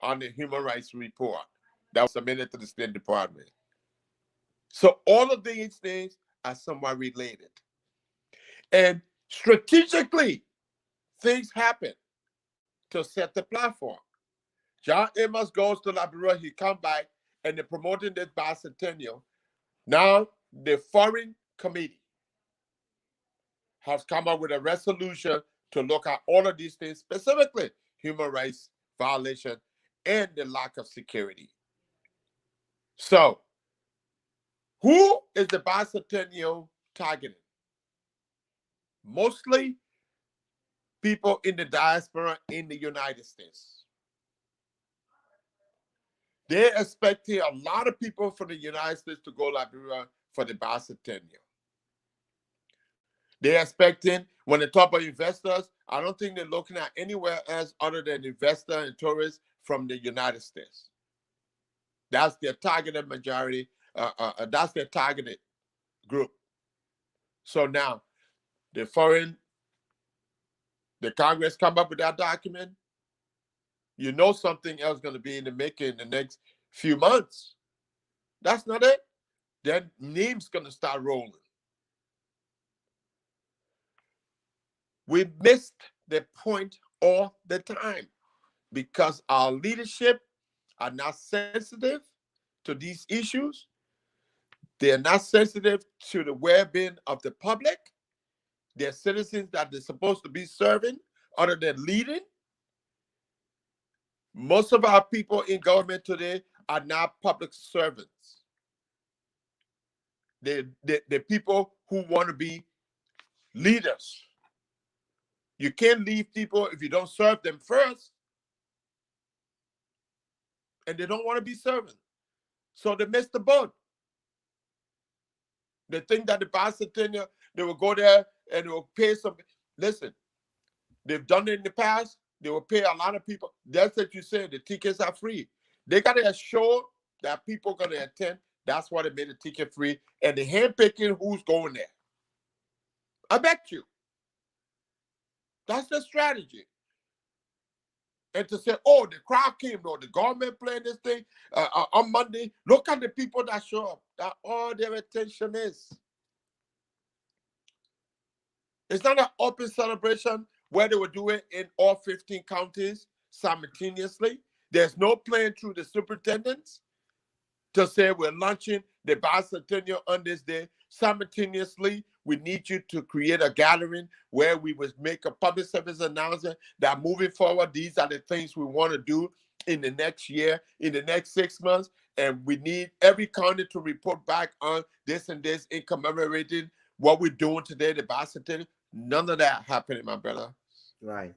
on the human rights report that was submitted to the State Department. So all of these things are somewhat related. And strategically, things happen to set the platform. John Amos goes to Liberia, he come back, and they're promoting this bicentennial. Now, the Foreign Committee has come up with a resolution to look at all of these things, specifically human rights violation and the lack of security. So, who is the bicentennial targeting? Mostly people in the diaspora in the United States. They're expecting a lot of people from the United States to go to Liberia for the bicentennial. They're expecting, when they talk about investors, I don't think they're looking at anywhere else other than investor and tourists from the United States. That's their targeted majority. That's their targeted group. So now, the Congress come up with that document. You know something else is going to be in the making in the next few months. That's not it. Then names going to start rolling. We missed the point all the time because our leadership are not sensitive to these issues. They're not sensitive to the well-being of the public. They're citizens that they're supposed to be serving other than leading. Most of our people in government today are not public servants. They're people who want to be leaders. You can't lead people if you don't serve them first, and they don't want to be servant. So they miss the boat. They think that the bicentennial, they will go there and they will pay some. Listen, they've done it in the past. They will pay a lot of people. That's what you said. The tickets are free. They got to assure that people are going to attend. That's why they made the ticket free. And the handpicking who's going there. I bet you. That's the strategy. And to say, oh, the crowd came, or the government playing this thing on Monday. Look at the people that show up. That all their attention is. It's not an open celebration where they will do it in all 15 counties simultaneously. There's no plan through the superintendents to say we're launching the bicentennial on this day. Simultaneously, we need you to create a gathering where we would make a public service announcement that moving forward, these are the things we want to do in the next year, in the next 6 months. And we need every county to report back on this and this in commemorating what we're doing today, the bicentennial. None of that happening, my brother. Right.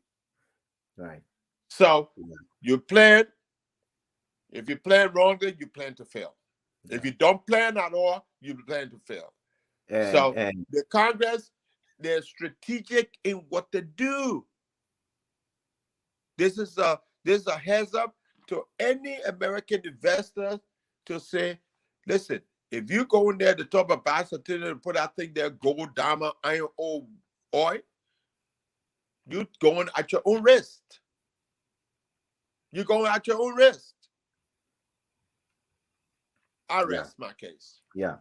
Right. So Yeah. you plan. If you plan wrongly, you plan to fail. If Yeah. you don't plan at all, you plan to fail. And So and the Congress, they're strategic in what they do. This is a heads up to any American investors to say, listen, if you go in there to talk about bicentennial and put that thing there, gold, diamond, iron, ore, oil, you're going at your own risk. You're going at your own risk. I Yeah. rest my case. Yeah.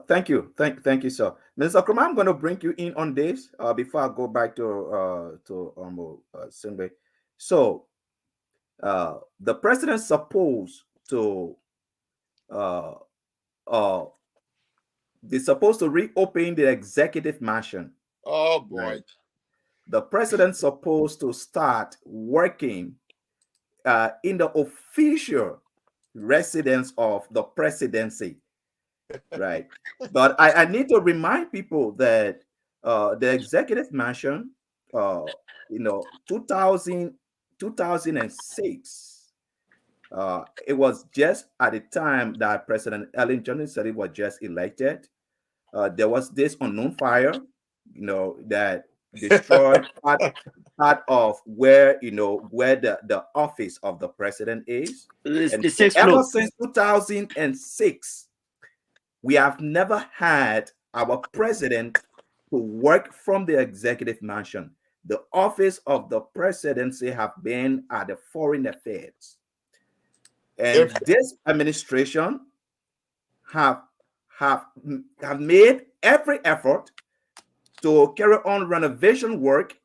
Thank you. Thank you, sir. Mr. Kruma, I'm going to bring you in on this before I go back to Singbe. So, the president's supposed to uh, uh, they're supposed to reopen the executive mansion, Oh right? boy. The president's supposed to start working in the official residence of the presidency, right? But I need to remind people that the executive mansion, uh, 2006, it was just at the time that President Ellen Johnson Sirleaf was just elected. There was this unknown fire, that destroyed part of where the office of the president is. And The so sixth ever floor. since 2006, we have never had our president to work from the executive mansion. The office of the presidency have been at the foreign affairs. If And this administration have have have made every effort to carry on renovation work,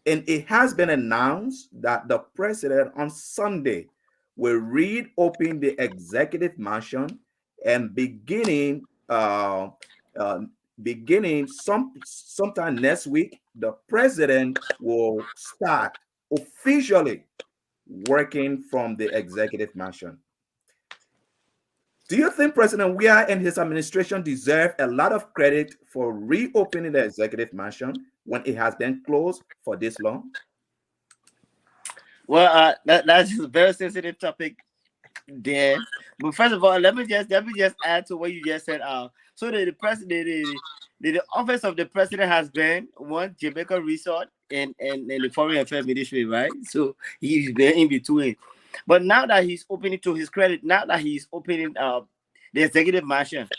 and it has been announced that the president on Sunday will reopen the executive mansion, and uh, beginning sometime next week, the president will start officially working from the executive mansion. Do you think President Weah and his administration deserve a lot of credit for reopening the executive mansion when it has been closed for this long? Well, that's a very sensitive topic there. But first of all, let me just add to what you just said. So the president, the office of the president has been one Jamaica resort and the foreign affairs ministry, right? So he's been in between. But now that he's opening, to his credit, now that he's opening the executive mansion,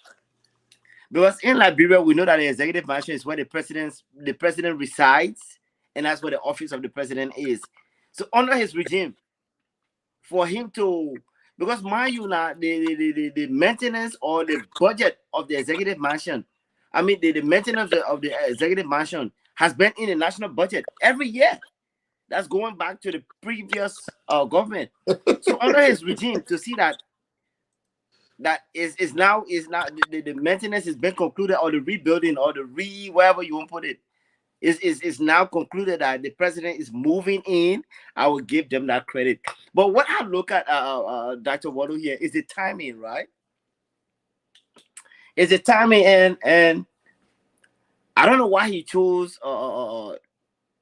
because in Liberia we know that the executive mansion is where the president resides, and that's where the office of the president is. So under his regime, for him to, because mind you now, the maintenance or the budget of the executive mansion, I mean the maintenance of the executive mansion has been in the national budget every year. That's going back to the previous government. So under his regime, to see that is now the maintenance has been concluded, or the rebuilding, or the wherever you want to put it, is now concluded that the president is moving in. I will give them that credit. But what I look at, Dr. Waddle, here is the timing, right? Is the timing, and I don't know why he chose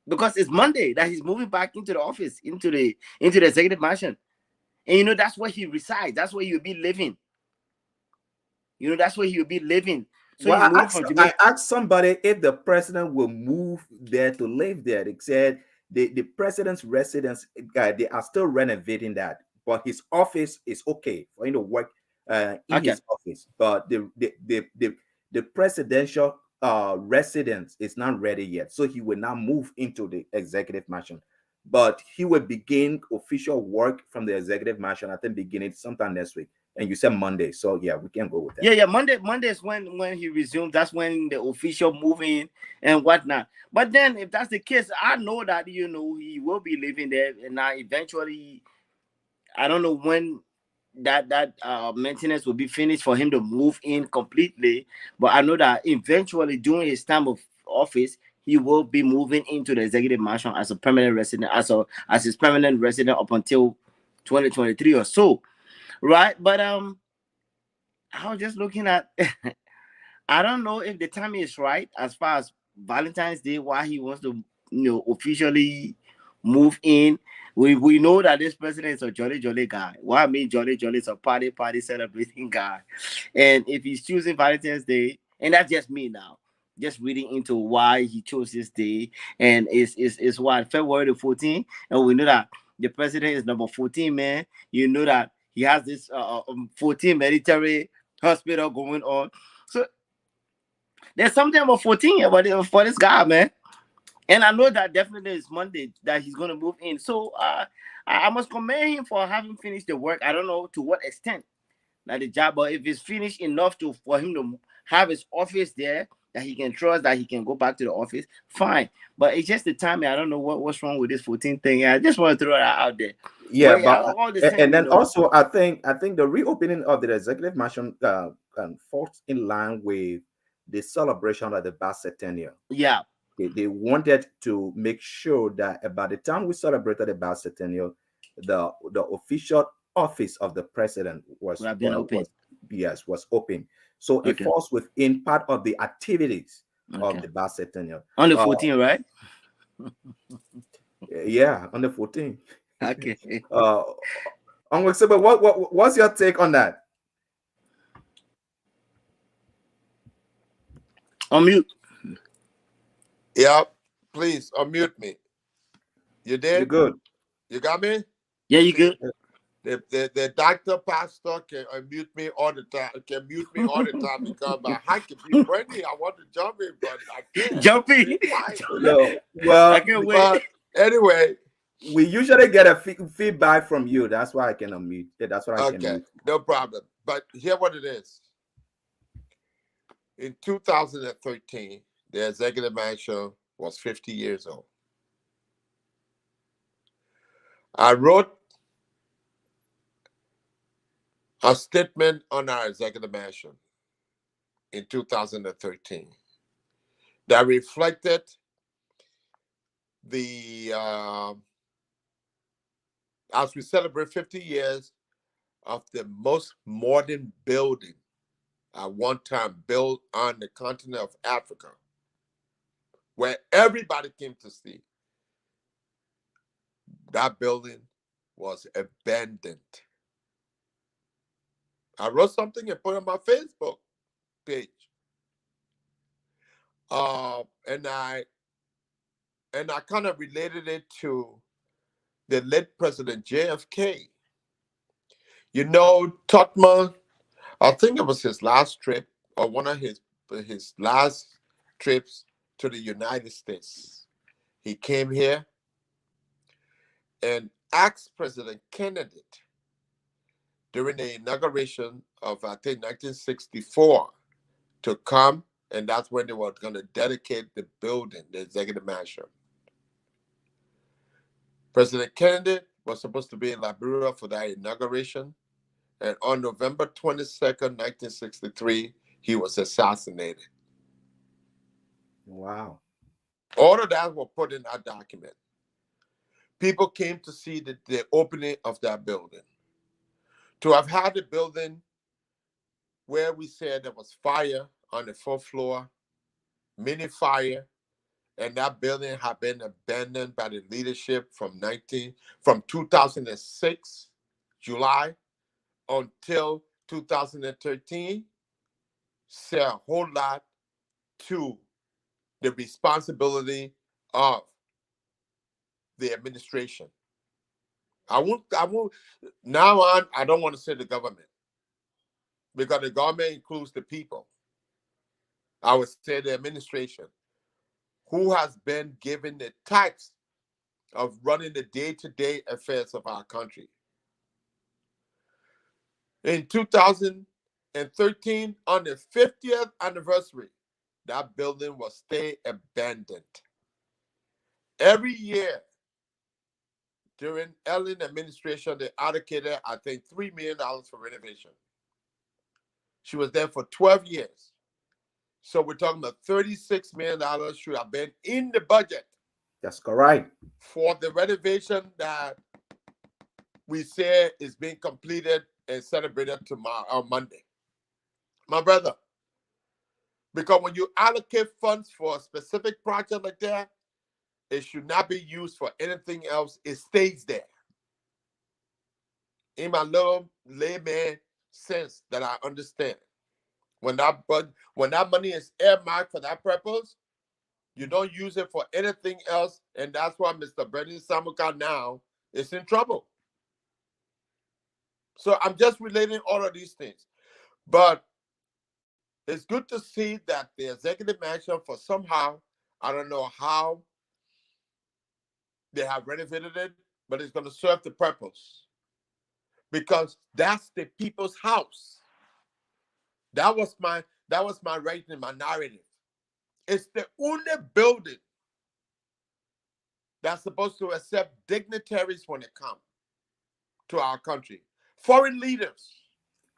because it's Monday that he's moving back into the office, into the executive mansion, and that's where he resides. That's where he'll be living. That's where he'll be living. So Well, he's moving from I Jamaica. asked somebody if the president will move there to live there. They said the president's residence, they are still renovating that, but his office is okay for him to work in Okay. his office. But the presidential residence is not ready yet, so he will not move into the executive mansion. But he will begin official work from the executive mansion, I think, beginning sometime next week. And you said Monday, so yeah, we can go with that. Yeah, yeah. Monday is when he resumes. That's when the official moving and whatnot. But then, if that's the case, I know that he will be living there, and now eventually, I don't know when that maintenance will be finished for him to move in completely. But I know that eventually, during his time of office, he will be moving into the executive mansion as a permanent resident, as his permanent resident up until 2023 or so, right? But I was just looking at. I don't know if the timing is right as far as Valentine's Day, why he wants to, officially move in. We know that this president is a jolly jolly guy. What I mean jolly jolly is a party celebrating guy. And if he's choosing Valentine's Day, and that's just me now, just reading into why he chose this day, and is what, February the 14th, and we know that the president is number 14, man. You know that he has this 14 military hospital going on. So there's something about 14 about it for this guy, man. And I know that definitely is Monday that he's gonna move in. So I must commend him for having finished the work. I don't know to what extent, like the job. But if it's finished enough to for him to have his office there that he can trust, that he can go back to the office, fine. But it's just the timing. I don't know what's wrong with this 14 thing. I just want to throw that out there. Yeah, But yeah, but all the and same, then also I think the reopening of the executive mansion falls in line with the celebration of the bicentennial. yeah, They wanted to make sure that by the time we celebrated the bicentennial, the official office of the president we have been open. was open. So it Okay, falls within part of the activities of okay. the bicentennial. On the Uh, 14th, right? yeah, on the 14th. Okay. uh, but what's your take on that? On mute. Yeah, please unmute me. You You're did? good. You got me? Yeah, you See, good? the doctor pastor can unmute me all the time. Can mute me all the time because my heart can be burning. I want to jump in, but I can't. I'm Jumpy. being quiet. No, I well, can't wait. But anyway, we usually get a feedback from you. That's why I can unmute. Yeah, that's what I can okay, mute. no problem. But here what it is. In 2013, the executive mansion was 50 years old. I wrote a statement on our executive mansion in 2013 that reflected the as we celebrate 50 years of the most modern building at one time built on the continent of Africa, where everybody came to see. That building was abandoned. I wrote something and put it on my Facebook page. Uh, and I and I kind of related it to the late President JFK. You know, Totman, I think it was his last trip or one of his last trips to the United States. He came here and asked President Kennedy during the inauguration of, I think, 1964 to come, and that's when they were going to dedicate the building, the executive mansion. President Kennedy was supposed to be in Liberia for that inauguration, and on November 22nd, 1963, he was assassinated. Wow. All of that were put in that document. People came to see the opening of that building. To have had the building where we said there was fire on the fourth floor, mini fire, and that building had been abandoned by the leadership from 2006 July until 2013, say a whole lot to the responsibility of the administration. I won't now on, I don't want to say the government, because the government includes the people. I would say the administration, who has been given the tax of running the day-to-day affairs of our country. In 2013, on the 50th anniversary, that building will stay abandoned. Every year during Ellen administration, they allocated, I think, $3 million for renovation. She was there for 12 years. So we're talking about $36 million should have been in the budget That's correct. for the renovation that we say is being completed and celebrated tomorrow on Monday. My brother, because when you allocate funds for a specific project like that, it should not be used for anything else. It stays there. In my little layman sense that I understand, when that money is earmarked for that purpose, you don't use it for anything else, and that's why Mr. Brendan Samuka now is in trouble. So I'm just relating all of these things. But it's good to see that the executive mansion, for somehow, I don't know how they have renovated it, but it's going to serve the purpose. because that's the people's house. That was my writing, my narrative. It's the only building that's supposed to accept dignitaries when they come to our country, foreign leaders.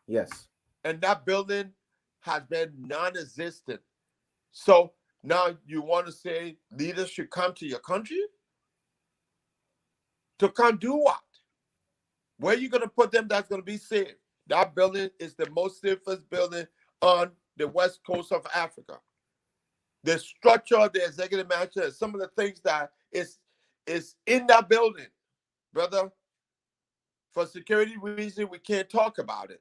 Yes. And that building has been non-existent. So now you want to say leaders should come to your country to come do what? Where are you going to put them that's going to be safe? That building is the most safest building on the west coast of Africa. The structure of the executive mansion, some of the things that is in that building, brother. For security reasons, we can't talk about it.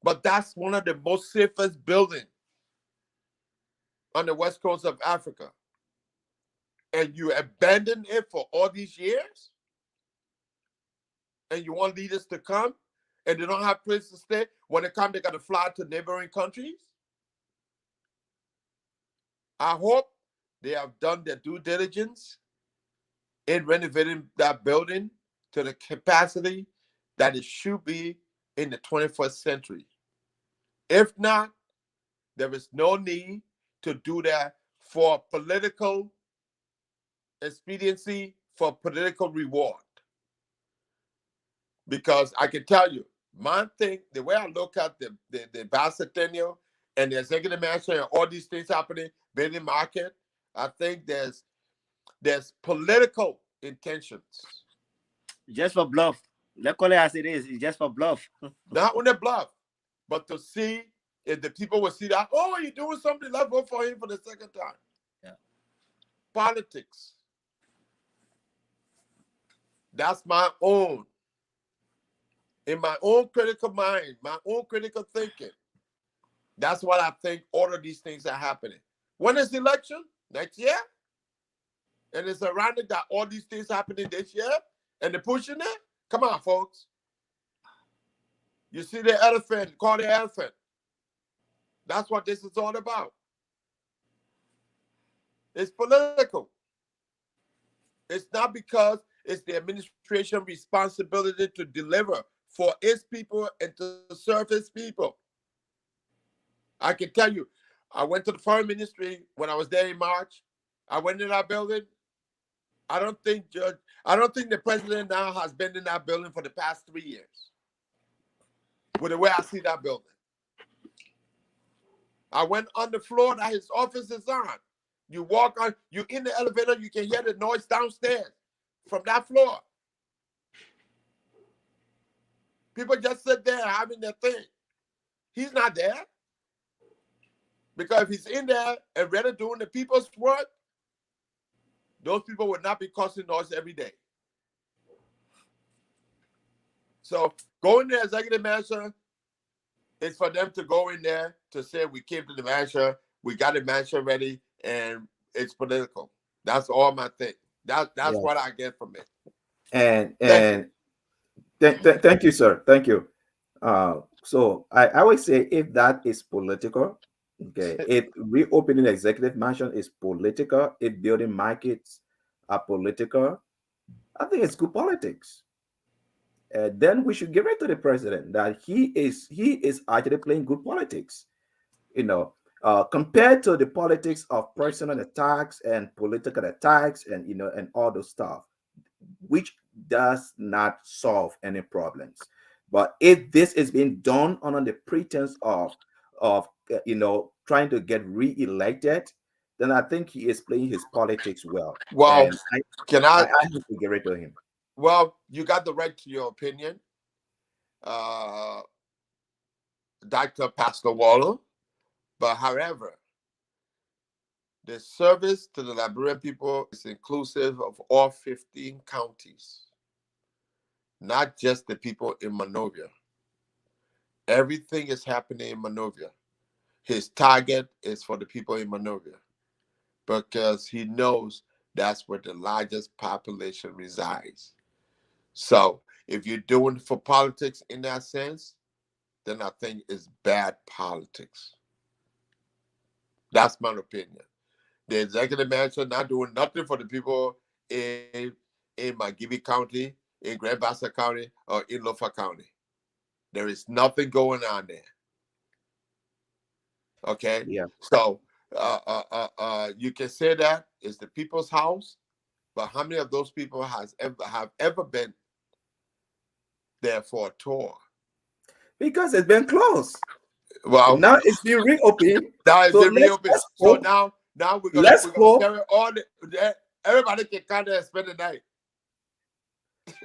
But that's one of the most safest buildings on the west coast of Africa. And you abandon it for all these years? And you want leaders to come and they don't have place to stay? When they come, they got to fly to neighboring countries? I hope they have done their due diligence in renovating that building to the capacity that it should be in the 21st century. If not, there is no need to do that for political expediency, for political reward. Because I can tell you, my thing, the way I look at the bicentennial and the executive mansion and all these things happening, building market, I think there's political intentions. Just for bluff. Let's call it as it is. It's just for bluff. Not on the bluff, but to see if the people will see that, oh, you're doing something, let's vote for him for the second time. Yeah. Politics. That's my own. In my own critical mind, my own critical thinking. That's what I think all of these things are happening. When is the election? Next year? And it's around it that all these things happening this year? And they're pushing it? Come on, folks. You see the elephant, call the elephant. That's what this is all about. It's political. It's not because it's the administration responsibility to deliver for its people and to serve its people. I can tell you, I went to the foreign ministry when I was there in March. I went in that building. I don't think the president now has been in that building for the past 3 years. With the way I see that building. I went on the floor that his office is on. You walk on, you in the elevator, you can hear the noise downstairs from that floor. People just sit there having their thing. He's not there. Because if he's in there and ready doing the people's work, those people would not be causing noise every day. So going to the executive mansion is for them to go in there to say we came to the mansion, we got the mansion ready, and it's political. That's all my thing. That's Yes. what I get from it. And Thank you. and thank you, sir. Thank you. So I always say if that is political, okay, if reopening the executive mansion is political, if building markets are political, I think it's good politics. Then we should give it to the president that he is actually playing good politics. You know, compared to the politics of personal attacks and political attacks and and all those stuff, which does not solve any problems. But if this is being done under the pretense of trying to get re-elected, then I think he is playing his politics well, Well, and can I I? have to give it to him. Well, you got the right to your opinion, uh, Dr. Pastor Waller. But however, the service to the Liberian people is inclusive of all 15 counties, not just the people in Monrovia. Everything is happening in Monrovia. His target is for the people in Monrovia because he knows that's where the largest population resides. So if you're doing it for politics in that sense, then I think it's bad politics. That's my opinion. The executive mansion not doing nothing for the people in Magibie County in Grand Bassa County or in Lofa County. There is nothing going on there. Okay, Yeah. so you can say that it's the people's house, but how many of those people have ever been there for a tour? Because it's been closed. Well, Now it's been reopened. now it's So been reopened. let's So hope. now Let's we're gonna hope. carry all everybody can come there and spend the night.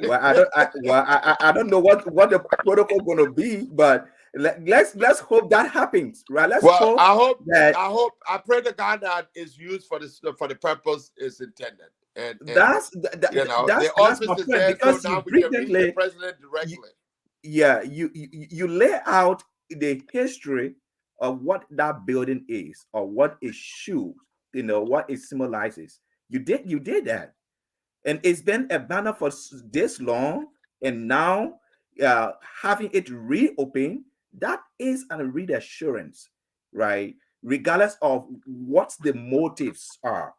I don't know what the protocol gonna be, but let's hope that happens, right? Let's Well, hope that I pray to God that is used for the purpose is intended, and the that's office my is point, there, so because you now we can reach the brilliantly, president you, directly. yeah, you lay out the history of what that building is, or what it shows, what it symbolizes. You did that, and it's been a banner for this long, and now uh, having it reopened, that is a reassurance, right? Regardless of what the motives are,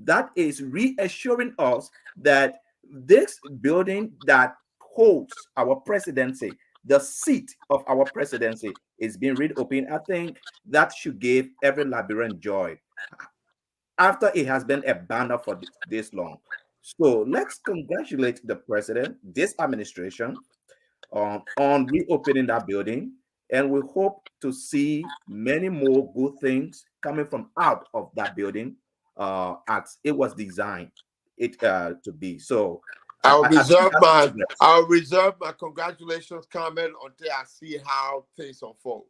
that is reassuring us that this building that holds our presidency, the seat of our presidency, is being reopened. I think that should give every Liberian joy after it has been a banner for this long. So let's congratulate the president, this administration, on reopening that building, and we hope to see many more good things coming from out of that building, as it was designed it to be. So I think that's progress. I'll reserve my congratulations comment until I see how things unfold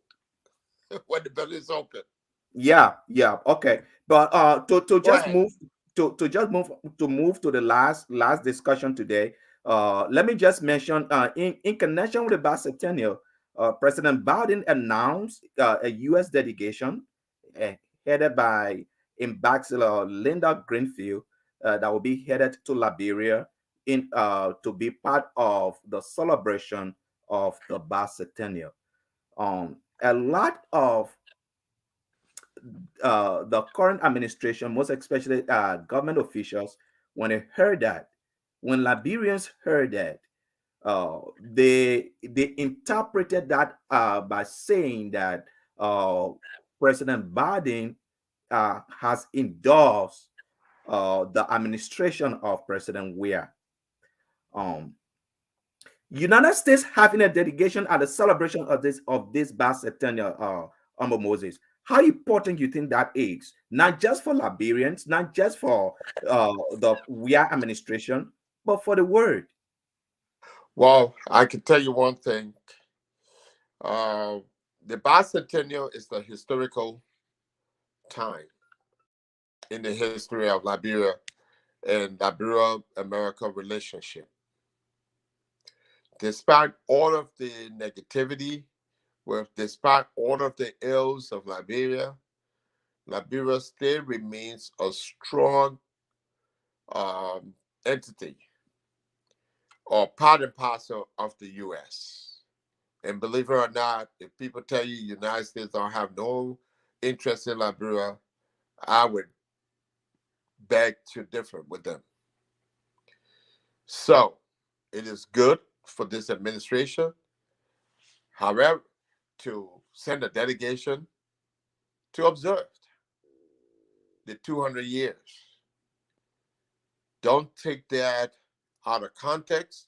when the building is open. Yeah, okay. But to Go just ahead. move to the last discussion today. Let me just mention, in connection with the bicentennial, President Biden announced a U.S. delegation, uh, headed by Ambassador Linda Greenfield, that will be headed to Liberia in to be part of the celebration of the bicentennial. A lot of the current administration, most especially government officials, when they heard that, when Liberians heard that, they interpreted that by saying that uh, President Biden has endorsed the administration of President Weah. Um, United States having a delegation at the celebration of this bicentennial, Moses. How important you think that is? Not just for Liberians, not just for the Weah administration, but for the world. Well, I can tell you one thing. Uh, the bicentennial is the historical time in the history of Liberia and Liberia-America relationship. Despite all of the negativity, despite all of the ills of Liberia, Liberia still remains a strong um, entity or part and parcel of the U.S. And believe it or not, if people tell you United States don't have no interest in Liberia, I would beg to differ with them. So it is good for this administration, however, to send a delegation to observe the 200 years. Don't take that out of context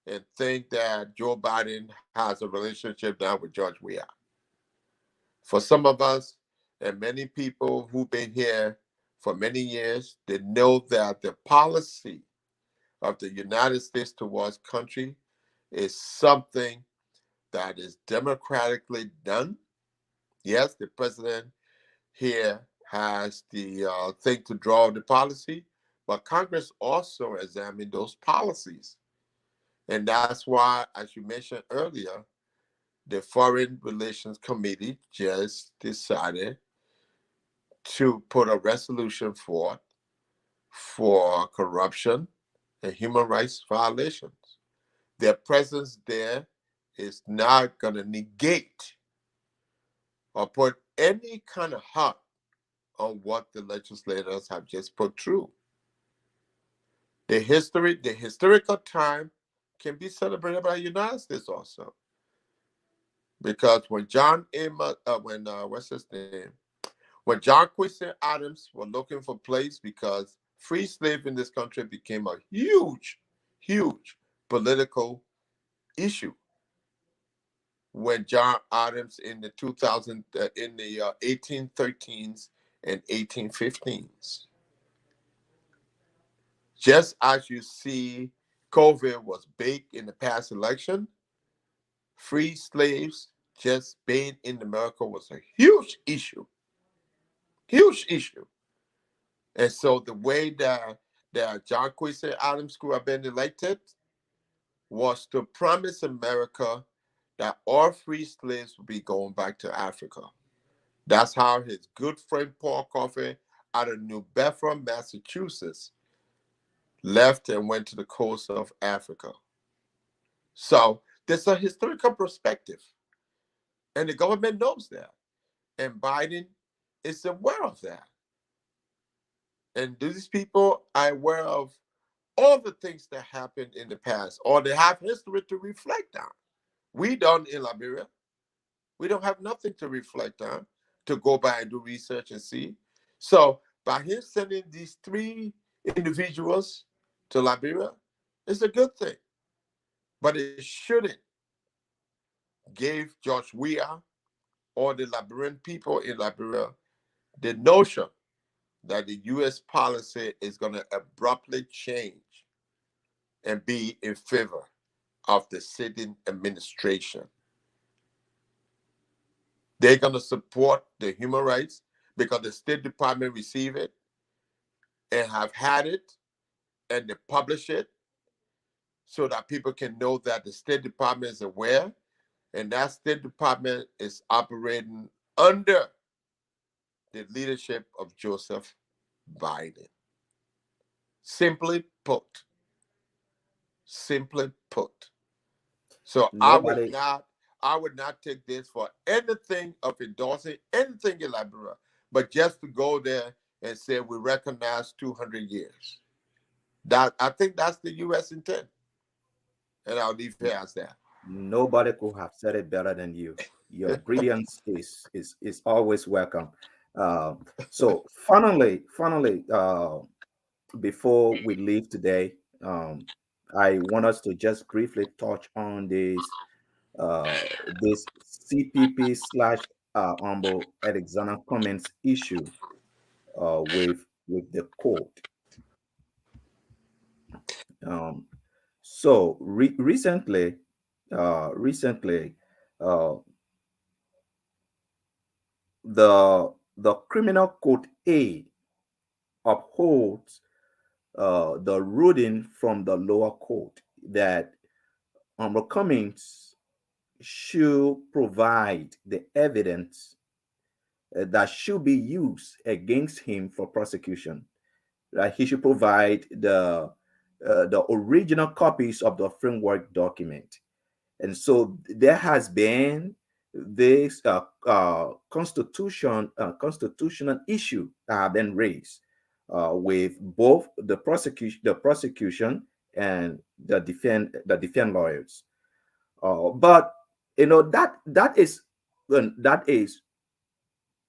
and think that Joe Biden has a relationship now with George Weah. For some of us and many people who've been here for many years, they know that the policy of the United States towards country is something that is democratically done. Yes, the president here has the thing to draw the policy, but Congress also examined those policies. And that's why, as you mentioned earlier, the Foreign Relations Committee just decided to put a resolution forth for corruption and human rights violations. Their presence there is not going to negate or put any kind of halt on what the legislators have just put through. The historical time can be celebrated by the United States also. Because when John Amos, when what's his name? When John Quincy Adams were looking for place because free slave in this country became a huge, huge political issue. When John Adams in the 2000 in the 1813s and 1815s, just as you see, COVID was big in the past election. Free slaves just being in America was a huge issue. And so the way that John Quincy Adams could have been elected was to promise America that all free slaves would be going back to Africa. That's how his good friend Paul Coffey out of New Bedford, Massachusetts, left and went to the coast of Africa. So there's a historical perspective, and the government knows that, and Biden is aware of that. And these people are aware of all the things that happened in the past, or they have history to reflect on. We don't in Liberia. We don't have nothing to reflect on, to go by and do research and see. So by him sending these three individuals to Liberia, it's a good thing. But it shouldn't give George Weah or the Liberian people in Liberia the notion that the U.S. policy is going to abruptly change and be in favor of the sitting administration. They're going to support the human rights because the State Department receive it and have had it, and they publish it so that people can know that the State Department is aware, and that State Department is operating under the leadership of Joseph Biden. Simply put, simply put. So Nobody, I would not take this for anything of endorsing anything in Liberia, but just to go there and say we recognize 200 years. That I think that's the U.S. intent, and I'll leave here as that. nobody could have said it better than you. Your brilliance is always welcome. Uh, so finally, before we leave today, I want us to just briefly touch on this CPP slash Humble Alexander Cummings issue with the court. Um, so recently, uh, the criminal court A upholds the ruling from the lower court that Cummings should provide the evidence that should be used against him for prosecution. Right? He should provide the original copies of the framework document. And so there has been this constitutional issue that have been raised with both the prosecution and the defense lawyers. But that is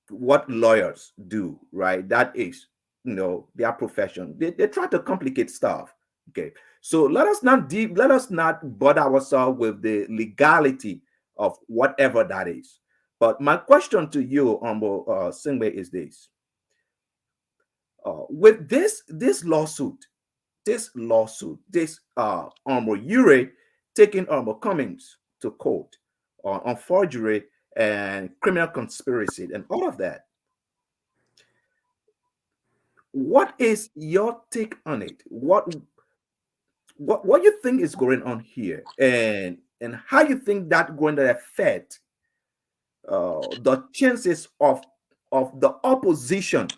what lawyers do, right? That is, their profession. They try to complicate stuff. Okay, so let us not bother ourselves with the legality of whatever that is. But my question to you, Singbe, is this: with this Ure taking Cummings to court on forgery and criminal conspiracy and all of that, what is your take on it? What you think is going on here, and how you think that going to affect the chances of the opposition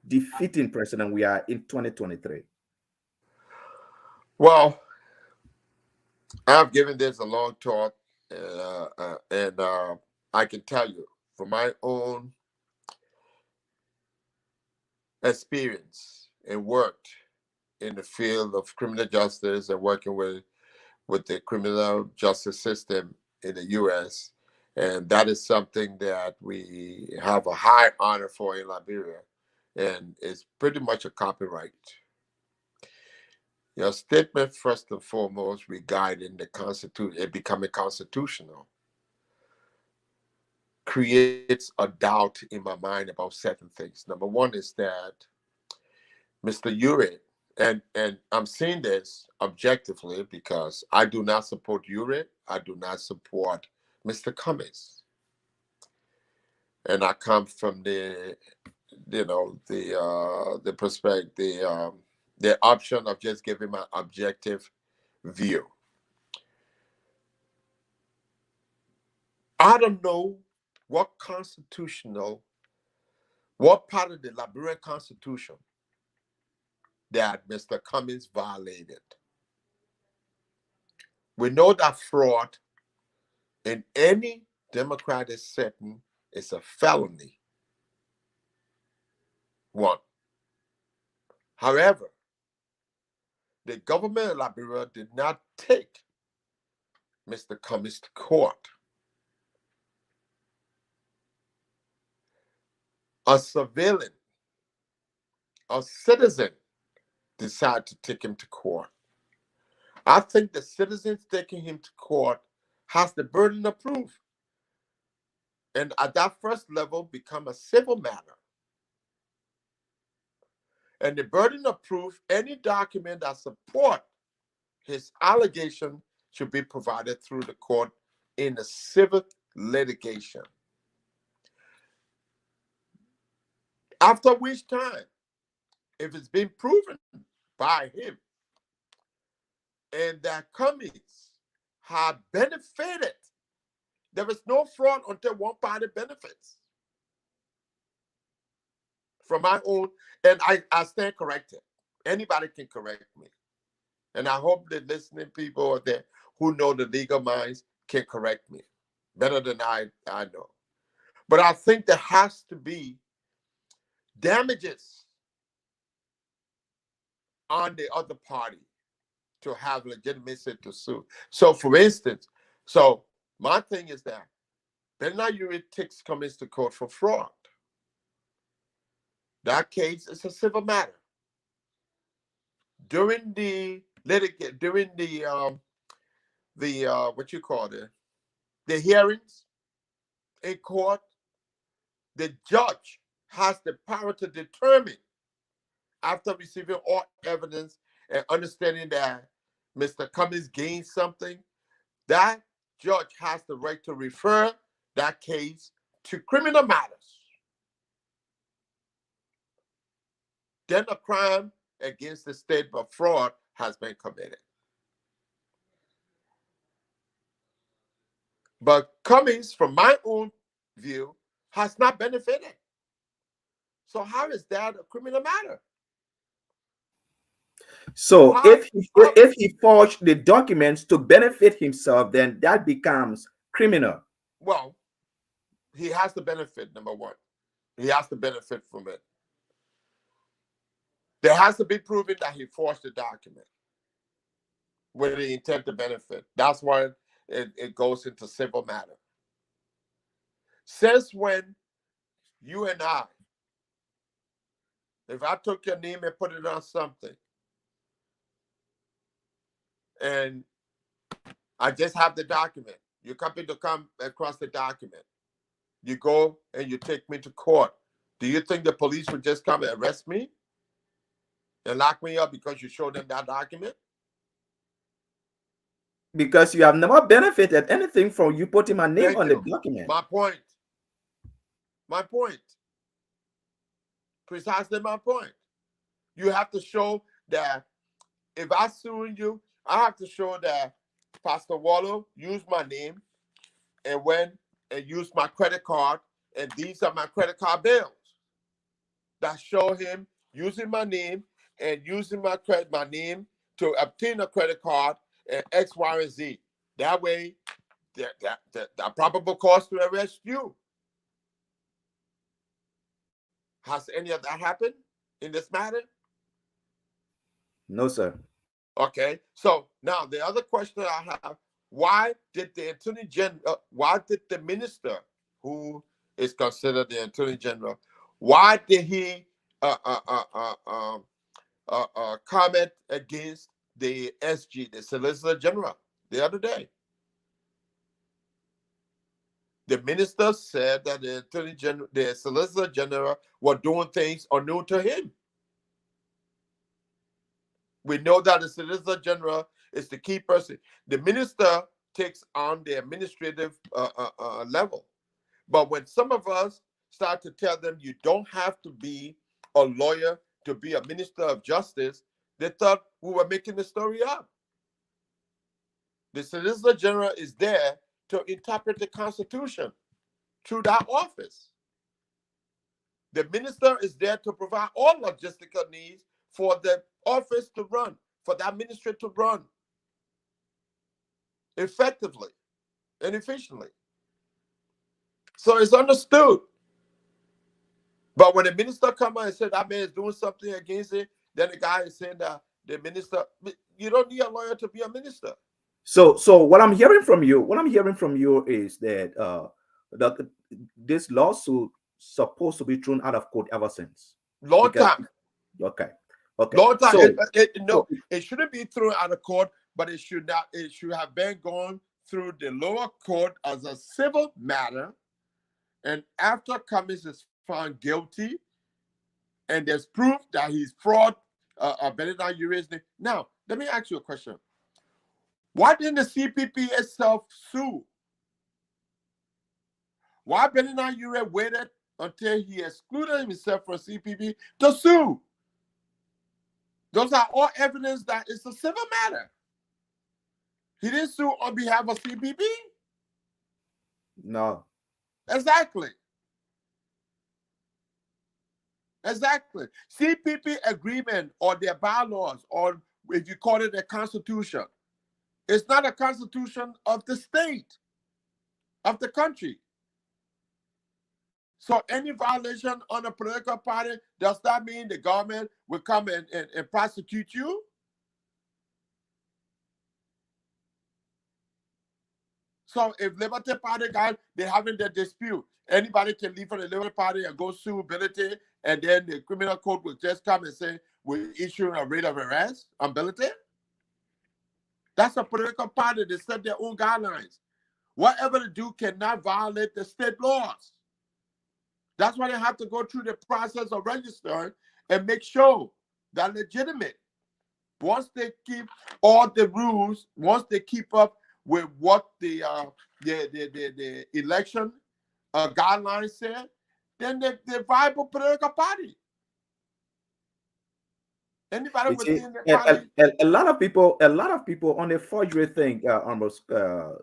defeating President we are in 2023? Well, I've given this a long thought, and I can tell you from my own experience and worked in the field of criminal justice and working with with the criminal justice system in the U.S., and that is something that we have a high honor for in Liberia, and it's pretty much a copyright. Your statement, first and foremost, regarding the Constitution, it becoming constitutional, creates a doubt in my mind about certain things. Number one is that Mr. Ure, and I'm saying this objectively because I do not support Ure. I do not support Mr. Cummings, and I come from the perspective, the option of just giving my objective view. I don't know what constitutional, what part of the Liberian Constitution that Mr. Cummings violated. We know that fraud in any democratic setting is a felony. One. However, the government of Liberia did not take Mr. Cummings to court. A civilian, a citizen decided to take him to court. I think the citizens taking him to court has the burden of proof. And at that first level become a civil matter. And the burden of proof, any document that support his allegation should be provided through the court in the civil litigation. After which time, if it's been proven by him and that Cummings had benefited, there is no fraud until one party benefits. From my own, and I stand corrected. Anybody can correct me. And I hope the listening people out there who know the legal minds can correct me better than I know. But I think there has to be damages on the other party to have legitimacy to sue. So for instance, so my thing is that Bernard Uri takes Cummings to court for fraud. That case is a civil matter. During the litigate, during the what you call it, the hearings in court, the judge has the power to determine, after receiving all evidence and understanding that Mr. Cummings gained something, that judge has the right to refer that case to criminal matters. Then a crime against the state of fraud has been committed. But Cummings, from my own view, has not benefited. So how is that a criminal matter? So How, how if he forged the documents to benefit himself, then that becomes criminal. well, he has to benefit, number one. He has to benefit from it. There has to be proven that he forged the document with the intent to benefit. That's why it goes into civil matter. Since when you and I, if I took your name and put it on something, and I just have the document, you come to come across the document, you go and you take me to court, do you think the police would just come and arrest me and lock me up because you showed them that document? Because you have never benefited anything from you putting my name Thank on the you. document. My point. My point. Precisely my point. You have to show that if I sue you, I have to show that Pastor Wallow used my name and went and used my credit card, and these are my credit card bills that show him using my name and using my name to obtain a credit card and X, Y, and Z. That way, the probable cause to arrest you. Has any of that happened in this matter? No, sir. Okay, so now the other question I have: why did the Attorney General? Why did the minister, who is considered the Attorney General, why did he uh, uh, uh, uh, um, comment against the SG, the Solicitor General, the other day? The minister said that the Attorney General, the Solicitor General, were doing things unknown to him. We know that the Solicitor General is the key person. The minister takes on the administrative level. But when some of us start to tell them you don't have to be a lawyer to be a minister of justice, they thought we were making the story up. The Solicitor General is there to interpret the Constitution through that office. The minister is there to provide all logistical needs for the office to run, for the ministry to run effectively and efficiently. So it's understood. But when the minister come out and said that man is doing something against it, then the guy is saying that the minister, you don't need a lawyer to be a minister. So what I'm hearing from you is that the, this lawsuit supposed to be thrown out of court ever since. Long Because time. okay, okay. Long time. So No, it shouldn't be thrown out of court, but it should not. It should have been gone through the lower court as a civil matter. And after Cummings is found guilty, and there's proof that he's fraud, Benedict Urey's name. Now, let me ask you a question. Why didn't the CPP itself sue? Why Benedict Urey waited until he excluded himself from CPP to sue? Those are all evidence that it's a civil matter. He didn't sue on behalf of CPP. no. Exactly. Exactly. CPP agreement or their bylaws, or if you call it a constitution, it's not a constitution of the state, of the country. So any violation on a political party, does that mean the government will come and prosecute you? So if Liberty Party guys, they're having their dispute, anybody can leave for the Liberty Party and go sue Ability, and then the criminal court will just come and say, we're issuing a writ of arrest on Ability? That's a political party. They set their own guidelines. Whatever they do cannot violate the state laws. That's why they have to go through the process of registering and make sure they're legitimate. Once they keep all the rules, once they keep up with what the election guidelines said, then they're a viable political party. Anybody You see, within the party? a lot of people on the forgery thing, almost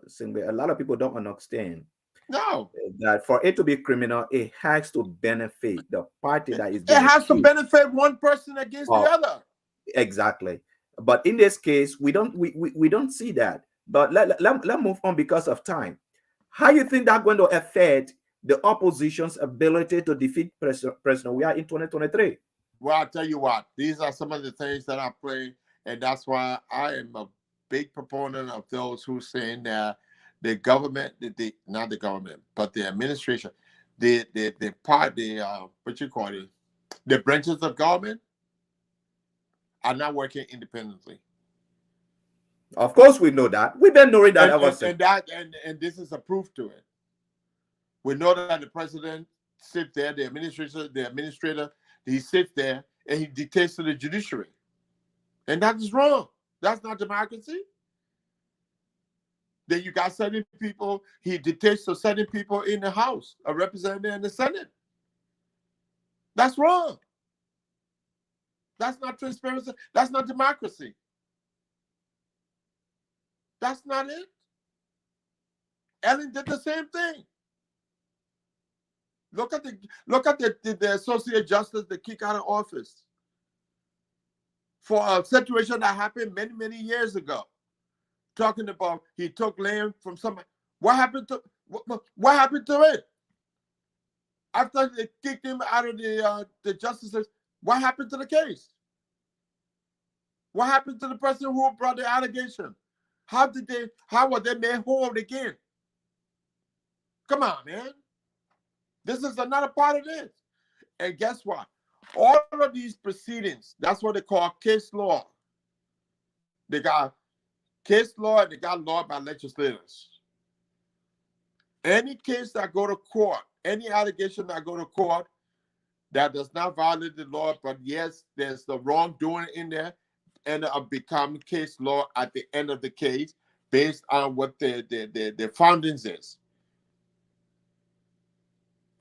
simply, a lot of people don't understand No. that for it to be criminal, it has to benefit the party It, that is it being has to accused. benefit one person against the Oh, other. exactly. But in this case, we don't see that. But let move on because of time. How you think that going to affect the opposition's ability to defeat President? We are in 2023. Well, I'll tell you what, these are some of the things that I play, and that's why I am a big proponent of those who saying that the government, not the government, but the administration, the part, what you call it, the branches of government are not working independently. Of course, we know that. We've been knowing that And ever and, since. and that and this is a proof to it. We know that the president sits there, the administrator, he sits there and he dictates to the judiciary. And that is wrong. That's not democracy. Then you got certain people, he dictates to certain people in the House, a representative in the Senate. That's wrong. That's not transparency. That's not democracy. That's not it. Ellen did the same thing. Look at the associate justice that kicked out of office for a situation that happened many years ago. Talking about he took land from somebody. What happened to it? After they kicked him out of the justices, what happened to the case? What happened to the person who brought the allegation? How were they made whole again? Come on, man. This is another part of this. And guess what? All of these proceedings, that's what they call case law. They got case law and they got law by legislators. Any case that go to court, any allegation that go to court that does not violate the law, but yes, there's the wrongdoing in there, and it'll become case law at the end of the case based on what the findings is.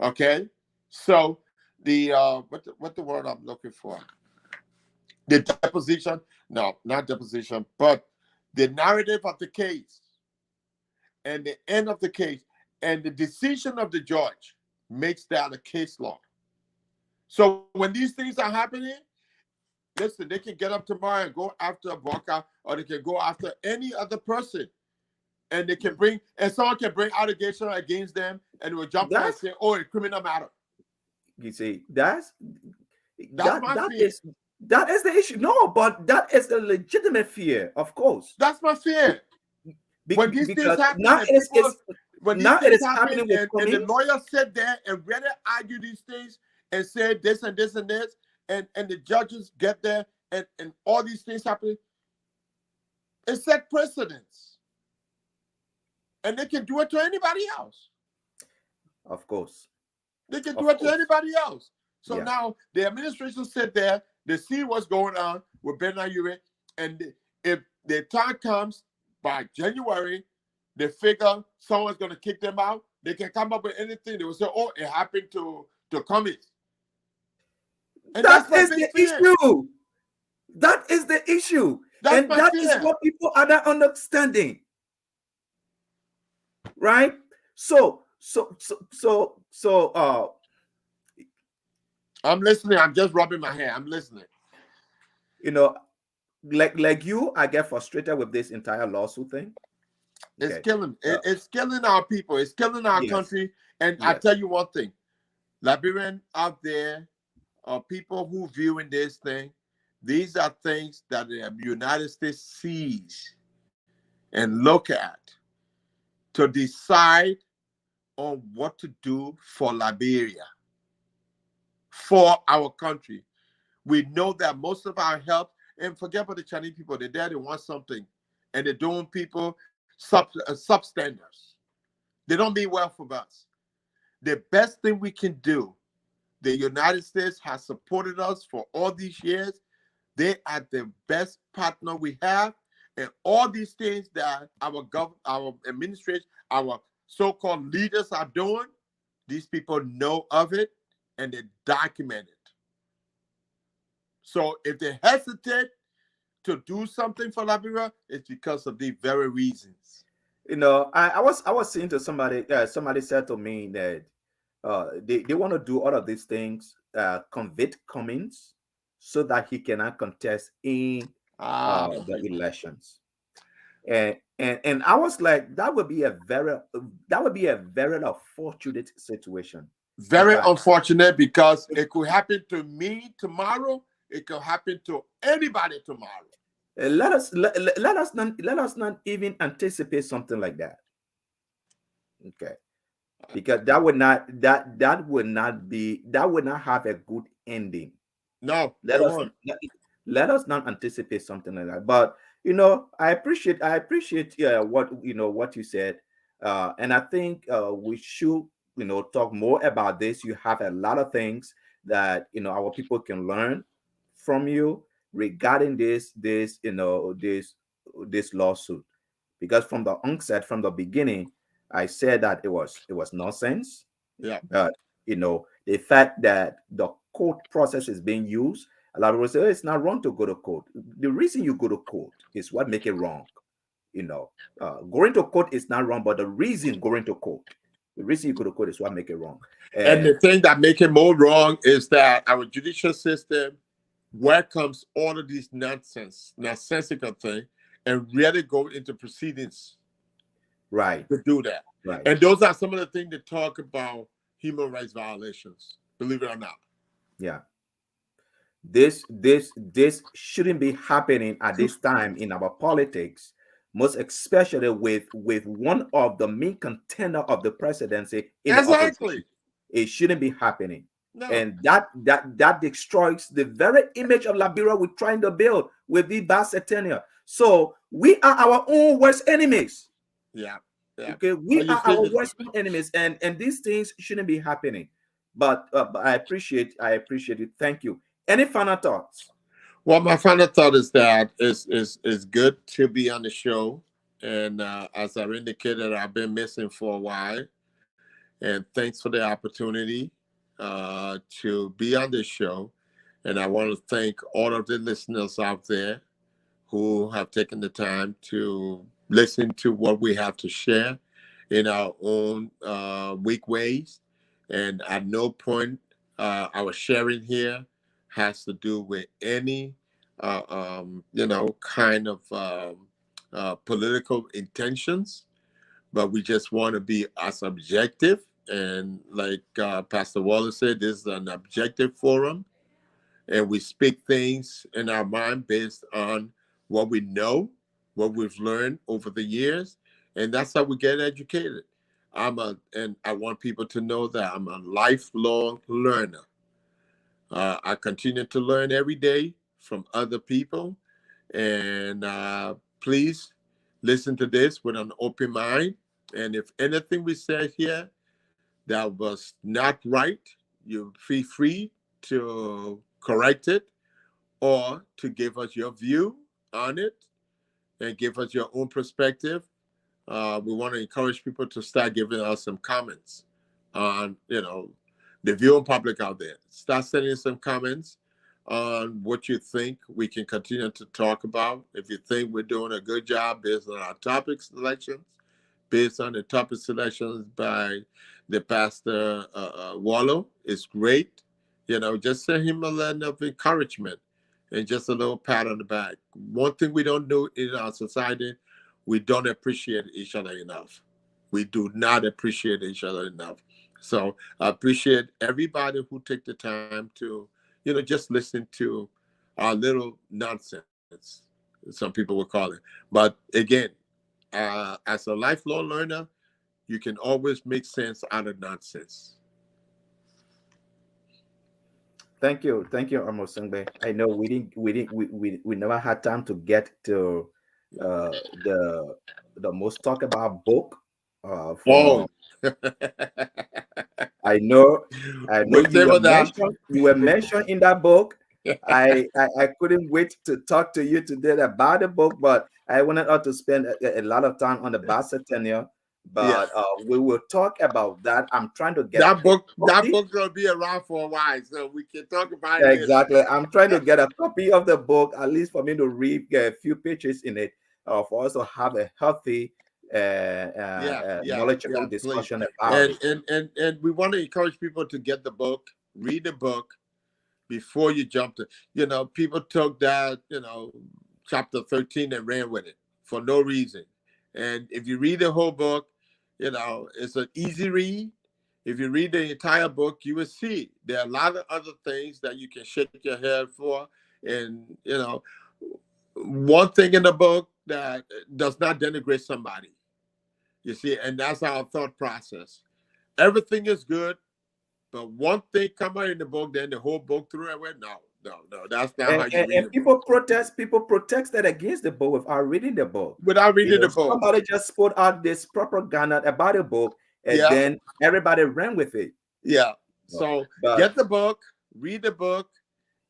Okay? So the what the word I'm looking for? The deposition, no, not deposition, but the narrative of the case and the end of the case and the decision of the judge makes that a case law. So when these things are happening, listen, they can get up tomorrow and go after a Vodka, or they can go after any other person. And they can bring, and someone can bring allegation against them and will jump in and say, oh, it's criminal matter. You see, that's my fear. That is the issue. No, but that is a legitimate fear, of course. That's my fear. When these things happen, now it is happening with and the lawyers sit there and really argue these things and say this and this and this, and the judges get there and all these things happen, it set precedents. And they can do it to anybody else. Of course. They can do it to anybody else. So now the administration sit there, they see what's going on with Ben Ayure, and if the time comes by January, they figure someone's going to kick them out, they can come up with anything. They will say, oh, it happened to Cummings. And that is the issue. That is the issue. And that is what people are not understanding. Right? So I'm listening. I'm just rubbing my hair. I'm listening. You know, like you, I get frustrated with this entire lawsuit thing. It's killing. It's killing our people. It's killing our country. And I tell you one thing, Liberian out there, people who viewing this thing, these are things that the United States sees and look at to decide on what to do for Liberia, for our country. We know that most of our help, and forget about the Chinese people, they're there, they want something, and they're doing people substanders. They don't mean well for us. The best thing we can do, the United States has supported us for all these years. They are the best partner we have, and all these things that our administration, our so-called leaders are doing, these people know of it and they document it. So if they hesitate to do something for Liberia, it's because of these very reasons. You know, I was saying to somebody, somebody said to me that they want to do all of these things, convict Cummings so that he cannot contest in the elections. And I was like, that would be a very unfortunate situation. Very unfortunate, because it could happen to me tomorrow. It could happen to anybody tomorrow. Let us not even anticipate something like that. Okay, because that would not have a good ending. No, let us not anticipate something like that. But you know, I appreciate what you said, and I think we should talk more about this. You have a lot of things that our people can learn from you regarding this lawsuit, because from the onset, from the beginning, I said that it was nonsense. Yeah. But the fact that the court process is being used, a lot of people say, oh, it's not wrong to go to court. The reason you go to court is what make it wrong. Going to court is not wrong, but the reason going to court, the reason you go to court is what make it wrong. And the thing that make it more wrong is that our judicial system welcomes all of these nonsensical things and really go into proceedings. Right. To do that. Right. And those are some of the things that talk about human rights violations, believe it or not. Yeah. This shouldn't be happening at this time in our politics, most especially with one of the main contender of the presidency in the opposition. Exactly. It shouldn't be happening. No. And that destroys the very image of Liberia we're trying to build with the Bicentennial. So we are our own worst enemies. Yeah. Yeah. Okay, But we you are see our this. worst enemies, and these things shouldn't be happening. But I appreciate it. Thank you. Any final thoughts? Well, my final thought is that it's good to be on the show, and as I indicated, I've been missing for a while, and thanks for the opportunity to be on this show, and I want to thank all of the listeners out there who have taken the time to listen to what we have to share in our own weak ways. And at no point our sharing here has to do with any, kind of political intentions, but we just want to be as objective. And like Pastor Wallace said, this is an objective forum, and we speak things in our mind based on what we know, what we've learned over the years, and that's how we get educated. And I want people to know that I'm a lifelong learner. I continue to learn every day from other people, and please listen to this with an open mind. And if anything we said here that was not right, you feel free to correct it or to give us your view on it and give us your own perspective. We want to encourage people to start giving us some comments on, the viewing public out there. Start sending some comments on what you think we can continue to talk about. If you think we're doing a good job based on our topic selections, based on the topic selections by the pastor Wallow, is great. Just send him a letter of encouragement and just a little pat on the back. One thing we don't do in our society, we don't appreciate each other enough. We do not appreciate each other enough. So I appreciate everybody who take the time to, just listen to our little nonsense, some people will call it. But again, as a lifelong learner, you can always make sense out of nonsense. Thank you, Omosungbe. I know we never had time to get to uh, the the most talked about book Oh, from. I know, I know we'll table that. you were mentioned in that book. I couldn't wait to talk to you today about the book, but I wanted us to spend a lot of time on the Bicentennial. Yeah, But we will talk about that. I'm trying to get that a book, that copy. book gonna be around for a while, so we can talk about it later. Exactly. I'm trying to get a copy of the book, at least for me to read a few pages in it, for us to have a healthy, Yeah, knowledgeable yeah, please. discussion about And it. we want to encourage people to get the book, read the book before you jump to. People took that, chapter 13 and ran with it for no reason. And if you read the whole book, it's an easy read. If you read the entire book, you will see there are a lot of other things that you can shake your head for. And, one thing in the book that does not denigrate somebody. You see, and that's our thought process. Everything is good, but one thing come out in the book, then the whole book threw away. No, no, no. That's not And, how you and, read and a book. people protested against the book without reading the book. Without reading the book. Somebody just put out this propaganda about the book, and Yeah, then everybody ran with it. yeah. No. So But get the book, read the book,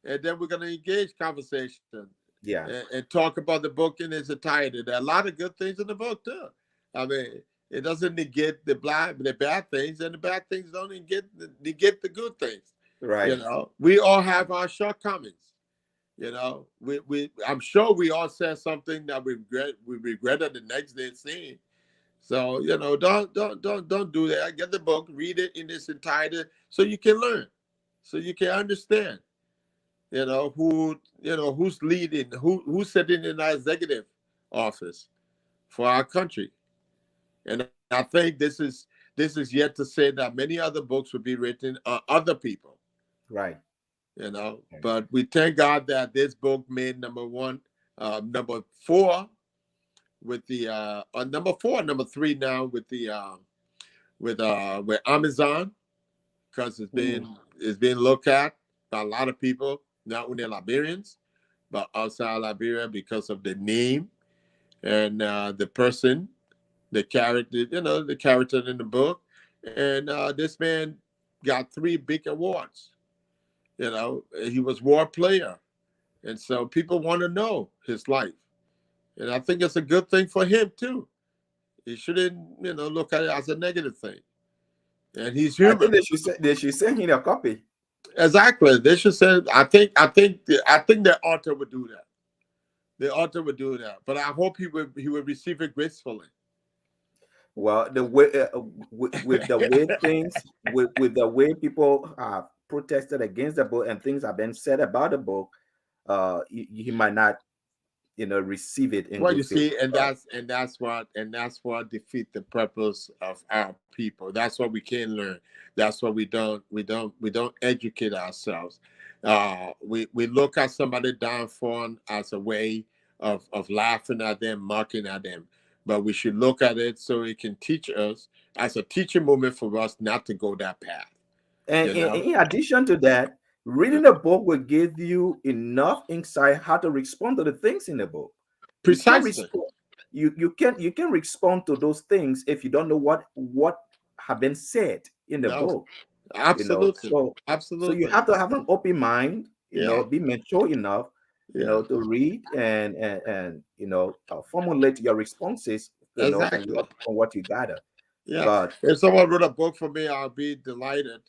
and then we're going to engage conversation yeah, and talk about the book in its entirety. There are a lot of good things in the book too. I mean, it doesn't negate the bad things, and the bad things don't negate the good things. right. We all have our shortcomings. We I'm sure we all said something that we regretted the next day seeing. So don't do that. Get the book, read it in its entirety, so you can learn, so you can understand. Who's leading, who's sitting in our executive office for our country. And I think this is yet to say that many other books will be written on other people. Right. you know. But we thank God that this book made number one, number four with the number four, number three now with the with Amazon, because Mm. it's been looked at by a lot of people, not only Liberians, but outside Liberia because of the name and the person, the character, you know, the character in the book. And this man got three big awards. You know, he was war player, and so people want to know his life, and I think it's a good thing for him too. He shouldn't, you know, look at it as a negative thing. And he's I think human. they should send him a copy. Exactly. They should say. I think the author would do that. The author would do that. But I hope he would receive it gracefully. Well, the way with the way things with the way people have protested against the book and things have been said about the book, he might not, receive it in Well, good you faith. see, and that's what defeat the purpose of our people. That's what we can learn. That's what we don't educate ourselves. We look at somebody downfall as a way of laughing at them, mocking at them. But we should look at it so it can teach us as a teaching moment for us not to go that path. And You know, in addition to that, reading the book will give you enough insight how to respond to the things in the book. You can't precisely. respond. You can respond to those things if you don't know what have been said in the No, book. absolutely, So you absolutely. have to have an open mind. Yeah, Be mature enough. yeah, To read and formulate your responses. From exactly. what you gather. Yeah, But if someone wrote a book for me, I'll be delighted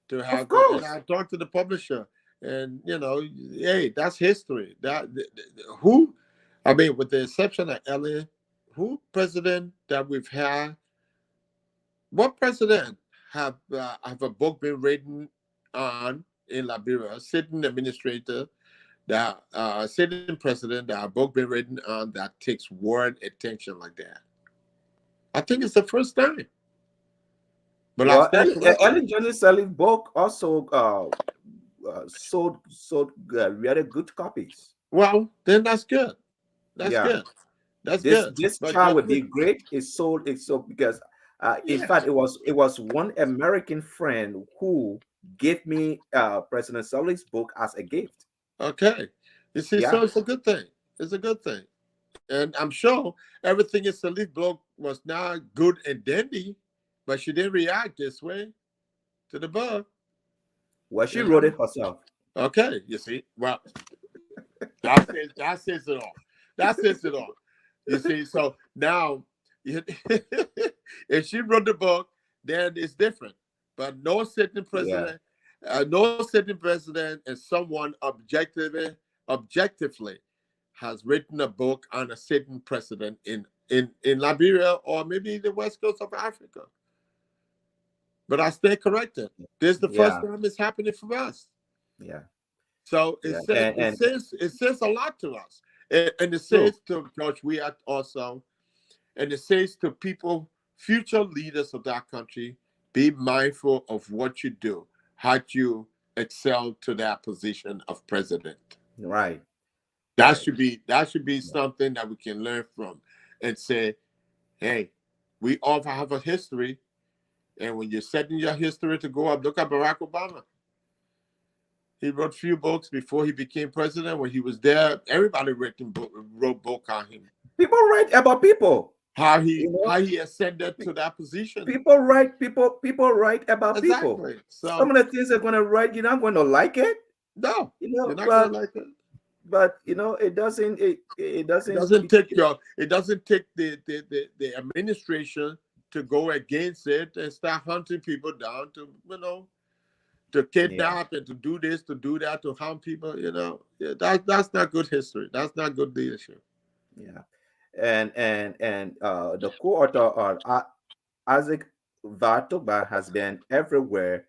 to of have it. And course, I talked to the publisher, and hey, that's history. Who, I mean, with the exception of Elliot, who president that we've had, what president have a book been written on in Liberia, sitting administrator, that sitting president that a book been written on that takes world attention like that? I think it's the first time, but I well, stand corrected. Ellen Johnson Sirleaf's book also sold really good copies. Well, then that's good. That's Yeah, good. That's this good. this But child just would be great. It sold because, in yeah, fact, it was one American friend who gave me President Sirleaf's book as a gift. okay. You see, so Yeah, it's a good thing. It's a good thing, and I'm sure everything in Salif blog was not good and dandy, but she didn't react this way to the book. well, she You wrote know. it herself. Okay. You see. Well, that says it all. That says it all. You see. So now, if she wrote the book, then it's different. But Yeah, no sitting president, and someone objectively has written a book on a sitting president in Liberia or maybe the west coast of Africa. But I stay corrected. This is the first yeah, time it's happening for us. yeah, So yeah, and it says a lot to us, and it true. says to George Weah also, and it says to people, future leaders of that country, be mindful of what you do, how you excel to that position of president. Right, That right. should be something that we can learn from, and say, hey, we all have a history, and when you're setting your history to go up, look at Barack Obama. He wrote few books before he became president. When he was there, everybody wrote book on him. People write about people. How he ascended Pe- to that position. people write about people. Exactly. Some So of the things they're going to write, you're not going to like it. no, you're not gonna But like it. it doesn't keep. It doesn't take the administration to go against it and start hunting people down to to Yeah, kidnap and to do this, to do that, to harm people. Yeah, that's not good history. That's not good leadership. yeah. And the co-author Isaac Vartoba has been everywhere,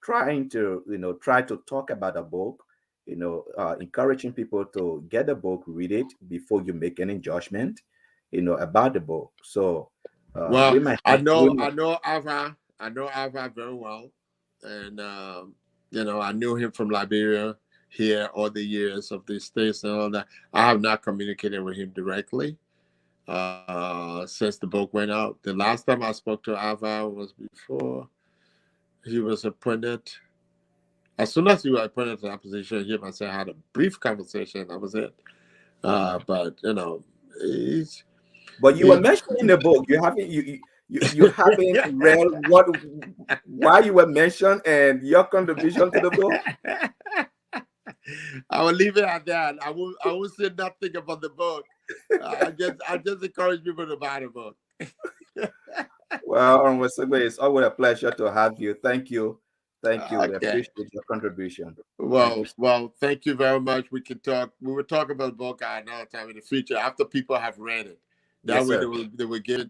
try to talk about a book, encouraging people to get the book, read it before you make any judgment, about the book. So we Well, might have, we might, I know Ava very well, and I knew him from Liberia here all the years of the States and all that. I have not communicated with him directly since the book went out. The last time I spoke to Ava was before he was appointed. As soon as he was appointed to that position, he and I had a brief conversation. That was it. Okay. But he's But you were he. mentioned in the book. You haven't read what why you were mentioned and your contribution to the book. I will leave it at that. I won't say nothing about the book. I just encourage people to buy the book. Well, Onwesegwe, it's always a pleasure to have you. Thank you. Thank you. We Okay. appreciate your contribution. Thank you. Well, thank you very much. We can talk. We will talk about the book at another time in the future after people have read it. That Yes, way, sir. they will get it.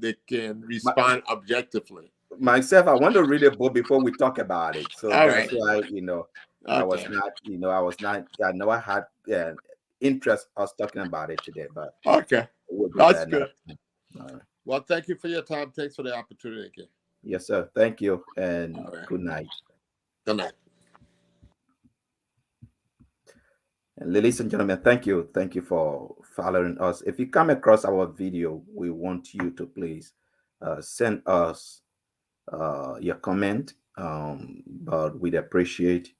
They can My, respond objectively. myself, I want to read a book before we talk about it. So All that's right. why, Okay. I know I had interest us talking about it today, but Okay. we'll do That's that another good. time. All right. Well, thank you for your time. Thanks for the opportunity again. Yes, sir. Thank you and All right. good night. Good night. And ladies and gentlemen, thank you. Thank you for following us. If you come across our video, we want you to please send us your comment. But we'd appreciate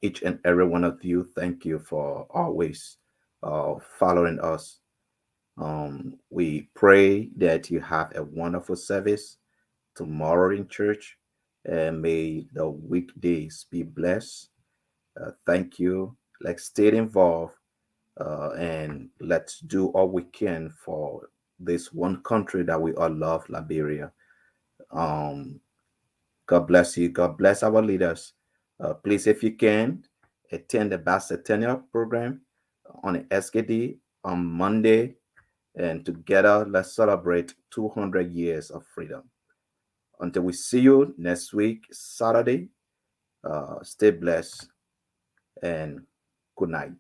each and every one of you. Thank you for always following us. We pray that you have a wonderful service tomorrow in church, and may the weekdays be blessed. Thank you. Let's stay involved, and let's do all we can for this one country that we all love, Liberia. Um, God bless you. God bless our leaders. Please, if you can, attend the Bicentennial program on SKD on Monday, and together let's celebrate 200 years of freedom. Until we see you next week, Saturday, stay blessed and good night.